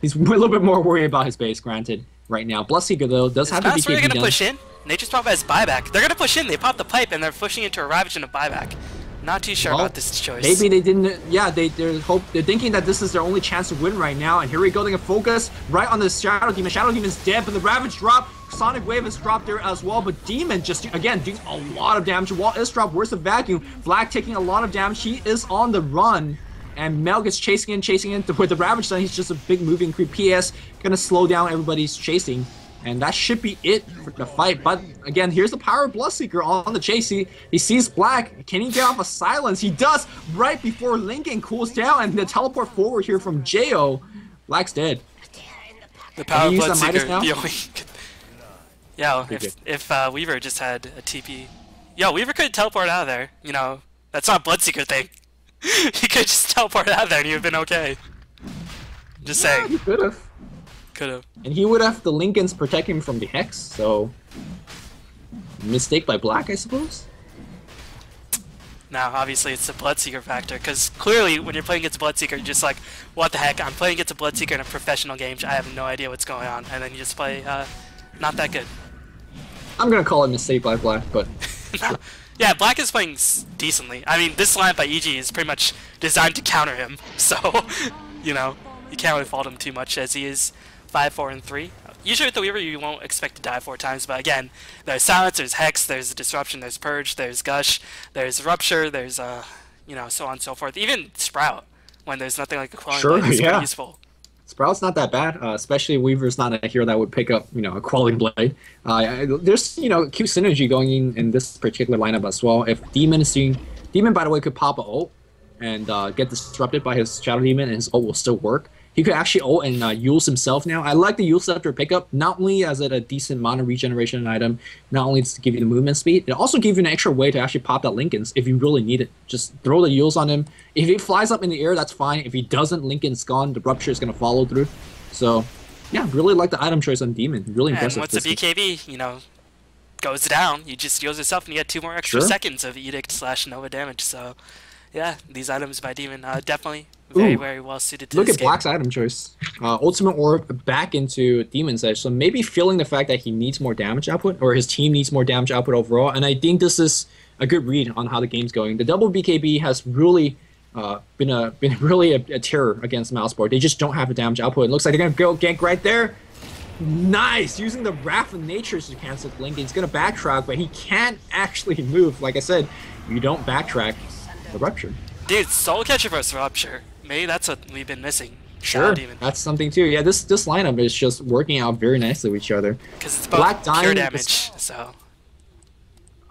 B: a little bit more worried about his base. Granted, right now, BLOODSEEKER though does have to be
A: really gonna push in. Nature's Prophet has buyback. They're gonna push in. They pop the pipe and they're pushing into a Ravage and a buyback. Not too sure about this choice.
B: Maybe they didn't. Yeah, they're thinking that this is their only chance to win right now. And here we go. They can focus right on the Shadow Demon. Shadow Demon's dead, but the Ravage drop. Sonic Wave is dropped there as well, but Demon just, again, doing a lot of damage. Wall is dropped. Where's the vacuum? Black taking a lot of damage. He is on the run, and Mel gets chasing in. With the Ravage done, he's just a big moving creep. PS gonna slow down everybody's chasing, and that should be it for the fight. But again, here's the power of BLOODSEEKER on the chase. He sees Black. Can he get off a silence? He does right before Lincoln cools down, and the teleport forward here from Jo. Black's dead.
A: The power of BLOODSEEKER, the only... Yeah, if Weaver just had a TP. Yo, Weaver could teleport out of there. You know, that's not a BLOODSEEKER thing. He could just teleport out of there and you'd have been okay. Just saying.
B: He could have.
A: Could have.
B: And he would have the Lincolns protect him from the Hex, so... Mistake by Black, I suppose?
A: Now, obviously, it's the BLOODSEEKER factor, because clearly, when you're playing against BLOODSEEKER, you're just like, what the heck, I'm playing against a BLOODSEEKER in a professional game, I have no idea what's going on, and then you just play, not that good.
B: I'm gonna call it mistake by Black, but...
A: Yeah, Black is playing decently. I mean, this lineup by EG is pretty much designed to counter him, so, you know, you can't really fault him too much as he is 5, 4, and 3. Usually with the Weaver, you won't expect to die 4 times, but again, there's Silence, there's Hex, there's Disruption, there's Purge, there's Gush, there's Rupture, there's, you know, so on and so forth. Even Sprout, when there's nothing like a Quelling Blade, is pretty useful.
B: Sprout's not that bad, especially Weaver's not a hero that would pick up, you know, a Quelling Blade. There's, you know, cute synergy going in this particular lineup as well. If Demon is seeing... Demon, by the way, could pop an ult and get disrupted by his Shadow Demon, and his ult will still work. He could actually ult and use himself now. I like the Yule Scepter pickup, not only as a decent mana regeneration item, not only to give you the movement speed, it also gives you an extra way to actually pop that Linken's if you really need it. Just throw the Yules on him. If he flies up in the air, that's fine. If he doesn't, Linken's gone. The Rupture is going to follow through. So, yeah, really like the item choice on Demon. Really impressive.
A: And once the BKB, you know, goes down, you just heals yourself and you get 2 more extra seconds of Edict/Nova damage. So, yeah, these items by Demon definitely very well suited to
B: look
A: this
B: at
A: game.
B: Black's item choice. Ultimate Orb back into Demon's Edge, so maybe feeling the fact that he needs more damage output, or his team needs more damage output overall, and I think this is a good read on how the game's going. The double BKB has really been really a terror against Mouseboard. They just don't have the damage output. It looks like they're gonna go gank right there. Nice! Using the Wrath of Nature to cancel Linken. He's gonna backtrack, but he can't actually move. Like I said, you don't backtrack the Rupture.
A: Dude, Soul Catcher versus Rupture. Maybe that's what we've been missing.
B: Sure, that's something too. Yeah, this lineup is just working out very nicely with each other.
A: Because it's both pure damage, so...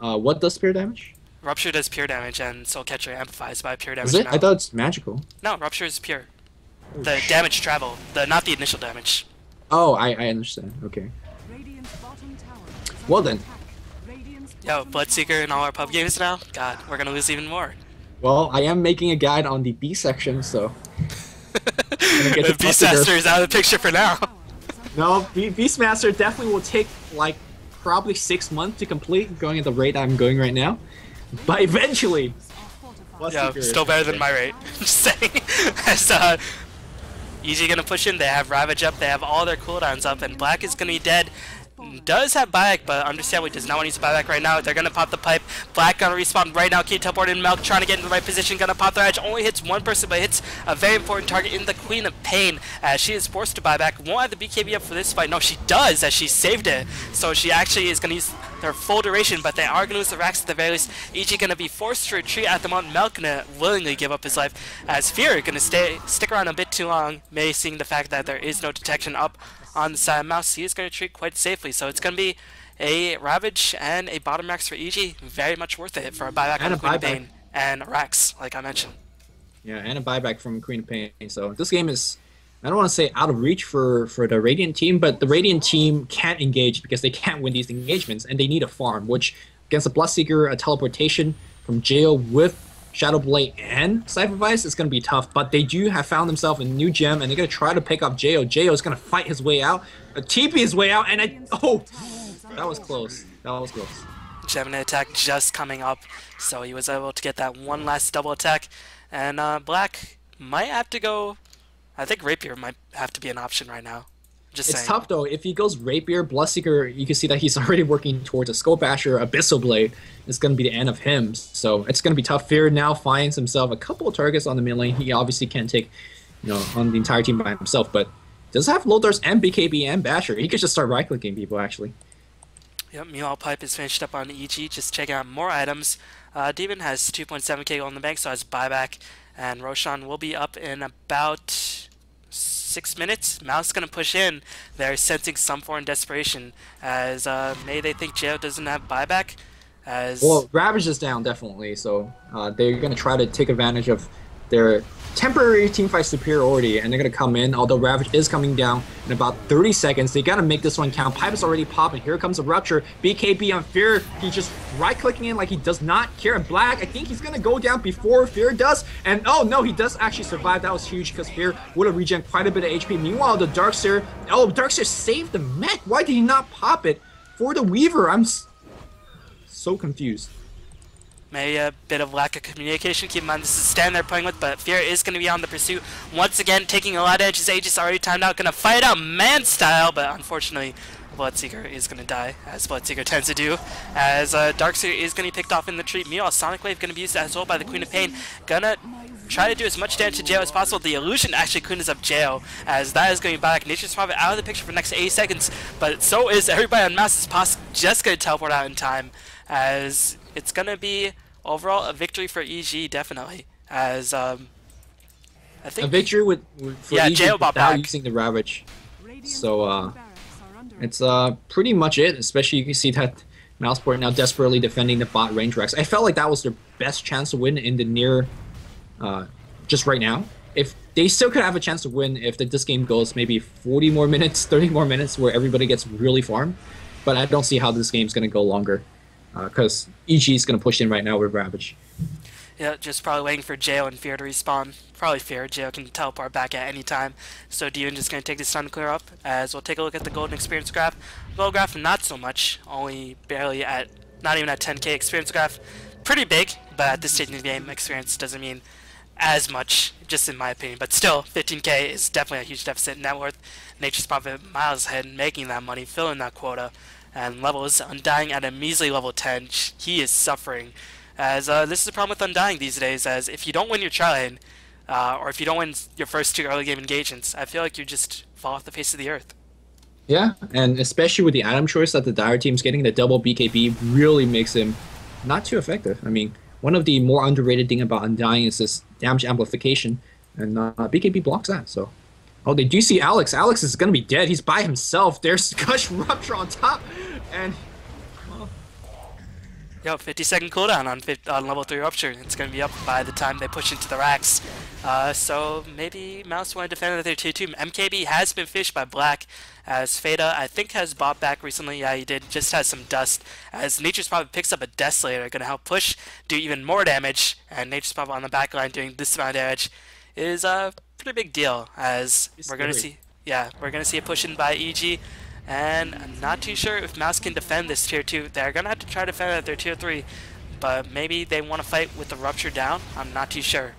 B: what does pure damage?
A: Rupture does pure damage, and Soul Catcher amplifies by pure damage.
B: Is it? I thought it's magical.
A: No, Rupture is pure. The damage travel, not the initial damage.
B: Oh, I understand. Okay. Well then.
A: Yo, Bloodseeker in all our pub games now? God, we're gonna lose even more.
B: Well, I am making a guide on the B section, so...
A: The Beastmaster is out of the picture for now.
B: No, Beastmaster definitely will take, like, probably 6 months to complete, going at the rate I'm going right now. But eventually...
A: Yeah, still better than my rate. Just saying. As, EG gonna push in, they have Ravage up, they have all their cooldowns up, and Black is gonna be dead. Does have buyback, but understandably does not want to use buyback right now. They're gonna pop the pipe. Black gonna respawn right now. Keep teleporting Milk, trying to get in the right position. Gonna pop their edge. Only hits one person, but hits a very important target in the Queen of Pain. As she is forced to buy back. Won't have the BKB up for this fight. No, she does, as she saved it. So she actually is gonna use their full duration, but they are gonna lose the racks at the very least. EG gonna be forced to retreat at the moment. Milk gonna willingly give up his life. As Fear gonna stick around a bit too long, maybe seeing the fact that there is no detection up on the side of Mouse. He is going to treat quite safely, so it's going to be a Ravage and a bottom racks for EG. Very much worth it for a buyback on Queen of Pain and racks, like I mentioned.
B: Yeah, and a buyback from Queen of Pain. So this game is, I don't want to say out of reach for the Radiant team, but the Radiant team can't engage because they can't win these engagements, and they need a farm, which against a Bloodseeker, a teleportation from Jail with Shadow Blade and Cypher Vice is going to be tough, but they do have found themselves a new gem, and they're going to try to pick up Jo. Jo is going to fight his way out, TP his way out, and that was close. That was close.
A: Gemini attack just coming up, so he was able to get that one last double attack, and Black might have to go. I think Rapier might have to be an option right now. Just saying.
B: It's tough though. If he goes Rapier, Bloodseeker, you can see that he's already working towards a Skull Basher, Abyssal Blade. It's going to be the end of him. So it's going to be tough. Fear now finds himself a couple of targets on the mid lane. He obviously can't take, on the entire team by himself, but does have Lothars and BKB and Basher. He could just start right-clicking people actually.
A: Yep, Meanwhile Pipe is finished up on EG, just checking out more items. Demon has 2.7k gold in the bank, so has buyback, and Roshan will be up in about 6 minutes. Mouse gonna push in. They're sensing some foreign desperation, as maybe they think Jo doesn't have buyback.
B: Well, Ravage is down definitely, so they're gonna try to take advantage of their temporary teamfight superiority, and they're gonna come in. Although Ravage is coming down in about 30 seconds, they gotta make this one count. Pipe is already popping. Here comes a Rupture. BKB on Fear. He's just right-clicking in like he does not care. And Black, I think he's gonna go down before Fear does. And oh no, he does actually survive. That was huge because Fear would have regen quite a bit of HP. Meanwhile, the Darkseer, Darkseer saved the mech. Why did he not pop it for the Weaver? I'm so confused.
A: Maybe a bit of lack of communication. Keep in mind, this is Stan they're playing with, but Fear is going to be on the pursuit. Once again, taking a lot of edge. His age is already timed out. Going to fight out man style, but unfortunately, Bloodseeker is going to die, as Bloodseeker tends to do, as Darkseer is going to be picked off in the tree. Meanwhile, Sonic Wave going to be used as well by the Queen of Pain. Gonna try to do as much damage to Jail as possible. The illusion actually cleans up Jail, as that is going back. Nature's Prophet out of the picture for the next 80 seconds, but so is everybody on Mouse's Posse just going to teleport out in time, as it's going to be overall a victory for EG, definitely. As I think
B: a victory for EG
A: Jail bought
B: without
A: back.
B: using the Ravage. So it's pretty much it. Especially you can see that Mouseport now desperately defending the bot range Rex. I felt like that was their best chance to win in the near, just right now. If they still could have a chance to win if this game goes maybe 40 more minutes, 30 more minutes where everybody gets really farmed. But I don't see how this game's going to go longer, because EG is going to push in right now with Ravage.
A: Yeah, just probably waiting for Jail and Fear to respawn. Probably Fear. Jail can teleport back at any time. So Demon just going to take this time to clear up, as we'll take a look at the Golden Experience graph. Gold graph, not so much. Only barely at, not even at 10k. Experience graph, pretty big, but at this stage in the game, experience doesn't mean as much, just in my opinion. But still, 15k is definitely a huge deficit in net worth. Nature's Prophet miles ahead, making that money, filling that quota. And levels, Undying at a measly level 10. He is suffering. As this is the problem with Undying these days, as if you don't win your tri-lane, or if you don't win your first 2 early game engagements, I feel like you just fall off the face of the earth.
B: Yeah, and especially with the item choice that the Dire team's getting, the double BKB really makes him not too effective. I mean, one of the more underrated thing about Undying is this damage amplification, and BKB blocks that, so... Oh, they do see Alex. Alex is going to be dead. He's by himself. There's Gush Rupture on top, and...
A: Yo, 50-second cooldown on level 3 Rupture. It's going to be up by the time they push into the racks. So maybe Mouse want to defend their tier 2. MKB has been fished by Black, as Fada, I think, has bought back recently. Yeah, he did. Just has some dust. As Nature's Prophet picks up a Desolator, going to help push, do even more damage. And Nature's Prophet on the back line doing this amount of damage is a pretty big deal. As we're going to see, we're going to see a push in by EG. And I'm not too sure if Mouse can defend this tier 2. They're going to have to try to defend it at their tier 3. But maybe they want to fight with the Rupture down. I'm not too sure.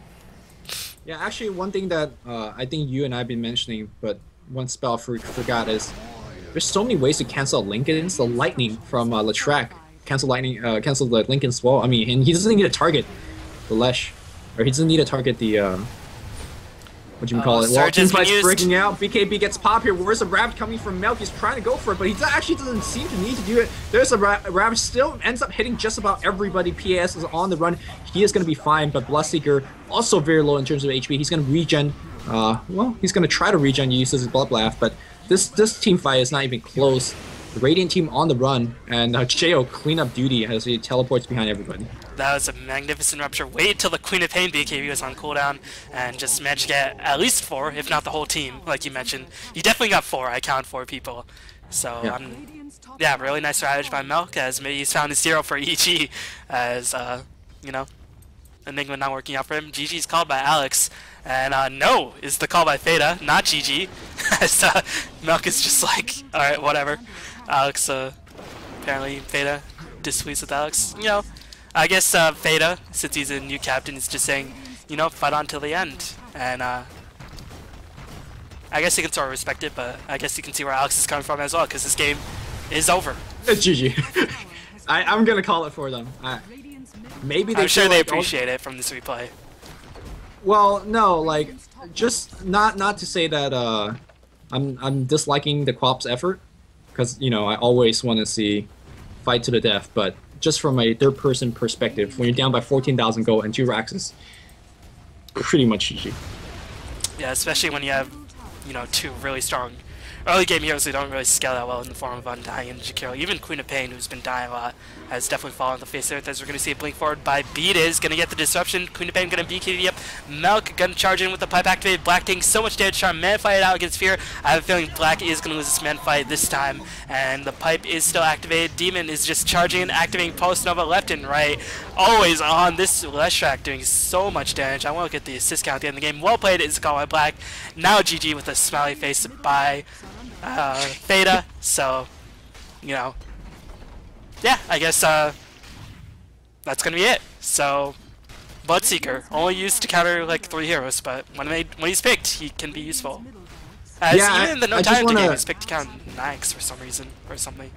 B: Yeah, actually, one thing that I think you and I have been mentioning, but one spell forgot is there's so many ways to cancel Lincoln's. The Lightning from Latrak. Cancel Lightning, cancel the Lincoln's Wall. I mean, and he doesn't need to target the Lesh. Or he doesn't need to target the... what do you call it? Well, Teamfight's freaking out. BKB gets pop here. Where's the Rabbit coming from Milk? He's trying to go for it, but he actually doesn't seem to need to do it. There's a Rabbit still ends up hitting just about everybody. PAS is on the run. He is going to be fine, but Bloodseeker also very low in terms of HP. He's going to regen. Well, he's going to try to regen, use his Blood Blast, but this team fight is not even close. The Radiant team on the run, and Cheo clean up duty as he teleports behind everybody.
A: That was a magnificent Rupture. Wait till the Queen of Pain BKB was on cooldown and just managed to get at least 4, if not the whole team, like you mentioned. You definitely got 4. I count 4 people. So, yeah, really nice strategy by Milk, as maybe he's found his hero for EG, as, you know, Enigma not working out for him. GG's called by Alex, and no is the call by Fada, not GG, as Milk is just like, alright, whatever. Alex, apparently Fada displeased with Alex. You know, I guess Fada, since he's a new captain, is just saying, you know, fight on till the end. And I guess you can sort of respect it, but I guess you can see where Alex is coming from as well, because this game is over.
B: It's GG. I'm gonna call it for them. Maybe they.
A: I'm sure they
B: like,
A: appreciate it from this replay.
B: Well, no, like, just not to say that I'm disliking the co-op's effort, because you know I always want to see fight to the death, but just from a third-person perspective, when you're down by 14,000 gold and 2 racks, is pretty much GG.
A: Yeah, especially when you have, you know, 2 really strong early game heroes who don't really scale that well in the form of Undying and Jakiro. Even Queen of Pain, who's been dying a lot, has definitely fallen on the face of the earth, as we're going to see a blink forward by Beat is going to get the disruption. Queen of Pain going to BKB up. Milk going to charge in with the pipe activated. Black taking so much damage, trying to man fight it out against Fear. I have a feeling Black is going to lose this man fight this time, and the pipe is still activated. Demon is just charging and activating Post Nova left and right. Always on this Leshrac, doing so much damage. I want to get the assist count at the end of the game. Well played is called by Black. Now GG with a smiley face by Theta, so, you know, yeah, I guess that's gonna be it. So, Bloodseeker, only used to counter like 3 heroes, but when he's picked, he can be useful. As
B: Yeah,
A: even in the no
B: I just
A: time to game,
B: wanna.
A: he's picked to count Nax for some reason or something.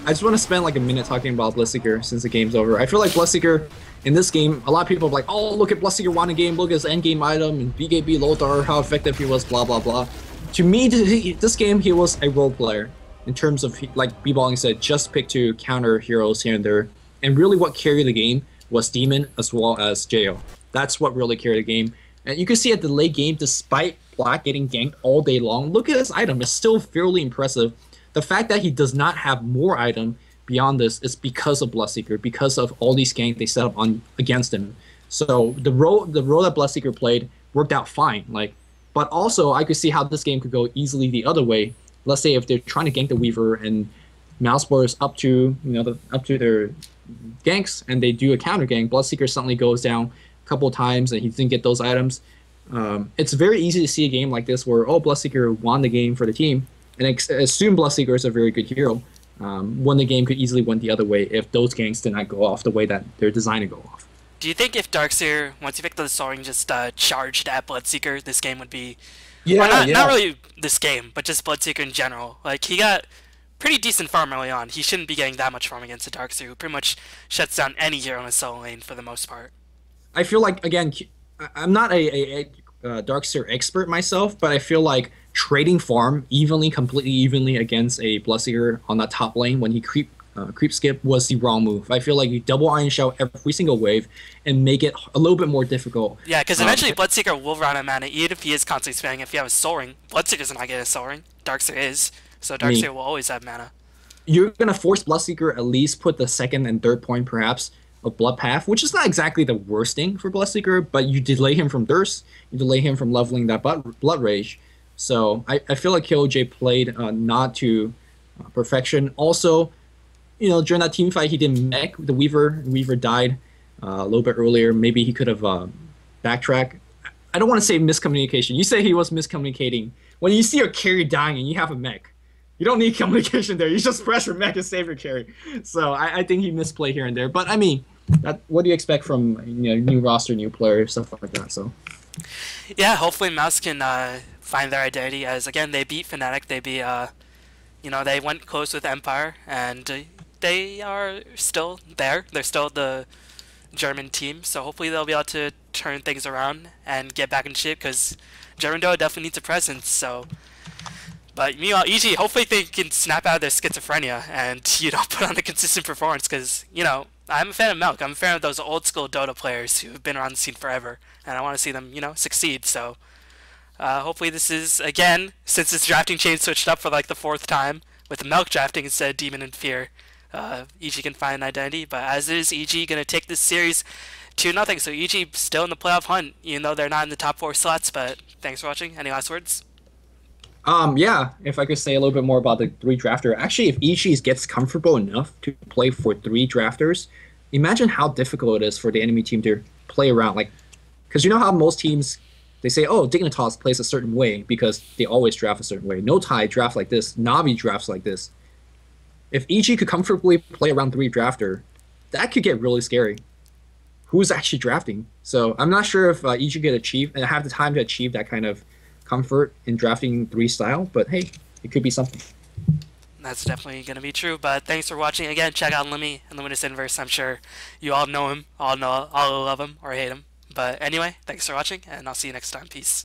B: I just want to spend like a minute talking about BLOODSEEKER since the game's over. I feel like BLOODSEEKER in this game, a lot of people are like, oh, look at BLOODSEEKER won a game, look at his endgame item, and BKB Lothar, how effective he was, blah, blah, blah. To me, this game, he was a role player in terms of, like B-Balling said, just pick to counter heroes here and there. And really what carried the game was Demon as well as Jo. That's what really carried the game. And you can see at the late game, despite Black getting ganked all day long, look at his item. It's still fairly impressive. The fact that he does not have more item beyond this is because of BLOODSEEKER, because of all these ganks they set up on against him. So the role that BLOODSEEKER played worked out fine. Like, but also I could see how this game could go easily the other way. Let's say if they're trying to gank the Weaver and Mouzeboard is up to up to their ganks and they do a counter gank, BLOODSEEKER suddenly goes down a couple of times and he didn't get those items. It's very easy to see a game like this where BLOODSEEKER won the game for the team. And assume BLOODSEEKER is a very good hero. When the game could easily went the other way if those ganks did not go off the way that they're designed to go off.
A: Do you think if Darkseer, once he picked up the Soaring, just charged at BLOODSEEKER, this game would be...
B: Yeah,
A: well, not really this game, but just BLOODSEEKER in general. Like, he got pretty decent farm early on. He shouldn't be getting that much farm against a Darkseer, who pretty much shuts down any hero in a solo lane for the most part.
B: I feel like, again, I'm not a Darkseer expert myself, but I feel like trading farm completely evenly against a BLOODSEEKER on that top lane when he creep skip was the wrong move. I feel like you double Iron Shell every single wave and make it a little bit more difficult.
A: Yeah, because eventually BLOODSEEKER will run out of mana, even if he is constantly spamming. If you have a Soul Ring, BLOODSEEKER's not getting a Soul Ring. Darkseer is, so Darkseer will always have mana.
B: You're gonna force BLOODSEEKER at least put the second and third point perhaps of Blood Path, which is not exactly the worst thing for BLOODSEEKER, but you delay him from Thirst, you delay him from leveling that Blood Rage. So I feel like KOJ played not to perfection. Also, during that team fight, he didn't mech the Weaver. Weaver died a little bit earlier. Maybe he could have backtracked. I don't want to say miscommunication. You say he was miscommunicating. When you see a carry dying and you have a mech, you don't need communication there. You just press your mech and save your carry. So I think he misplayed here and there. But I mean, what do you expect from new roster, new player, stuff like that? So
A: yeah, hopefully Mouz can find their identity. As again, they beat Fnatic. They beat they went close with Empire, and they are still there. They're still the German team, so hopefully they'll be able to turn things around and get back in shape, because German Dota definitely needs a presence. So, but meanwhile, EG, hopefully they can snap out of their schizophrenia and put on the consistent performance, because I'm a fan of Milk. I'm a fan of those old school Dota players who've been around the scene forever, and I want to see them succeed. So hopefully this is, again, since this drafting chain switched up for like the 4th time with the Milk drafting instead of Demon and Fear, EG can find an identity. But as it is, EG going to take this series 2-0. So EG still in the playoff hunt, even though they're not in the top 4 slots. But thanks for watching. Any last words?
B: Yeah, if I could say a little bit more about the 3 drafter. Actually, if EG gets comfortable enough to play for 3 drafters, imagine how difficult it is for the enemy team to play around. Like, because you know how most teams, they say, oh, Dignitas plays a certain way because they always draft a certain way. No Tie draft like this. Navi drafts like this. If EG could comfortably play around 3 drafter, that could get really scary. Who's actually drafting? So I'm not sure if EG could achieve and have the time to achieve that kind of comfort in drafting 3 style, but hey, it could be something.
A: That's definitely going to be true. But thanks for watching. Again, check out Lumi and Luminous Inverse. I'm sure you all know him, all love him or hate him. But anyway, thanks for watching, and I'll see you next time. Peace.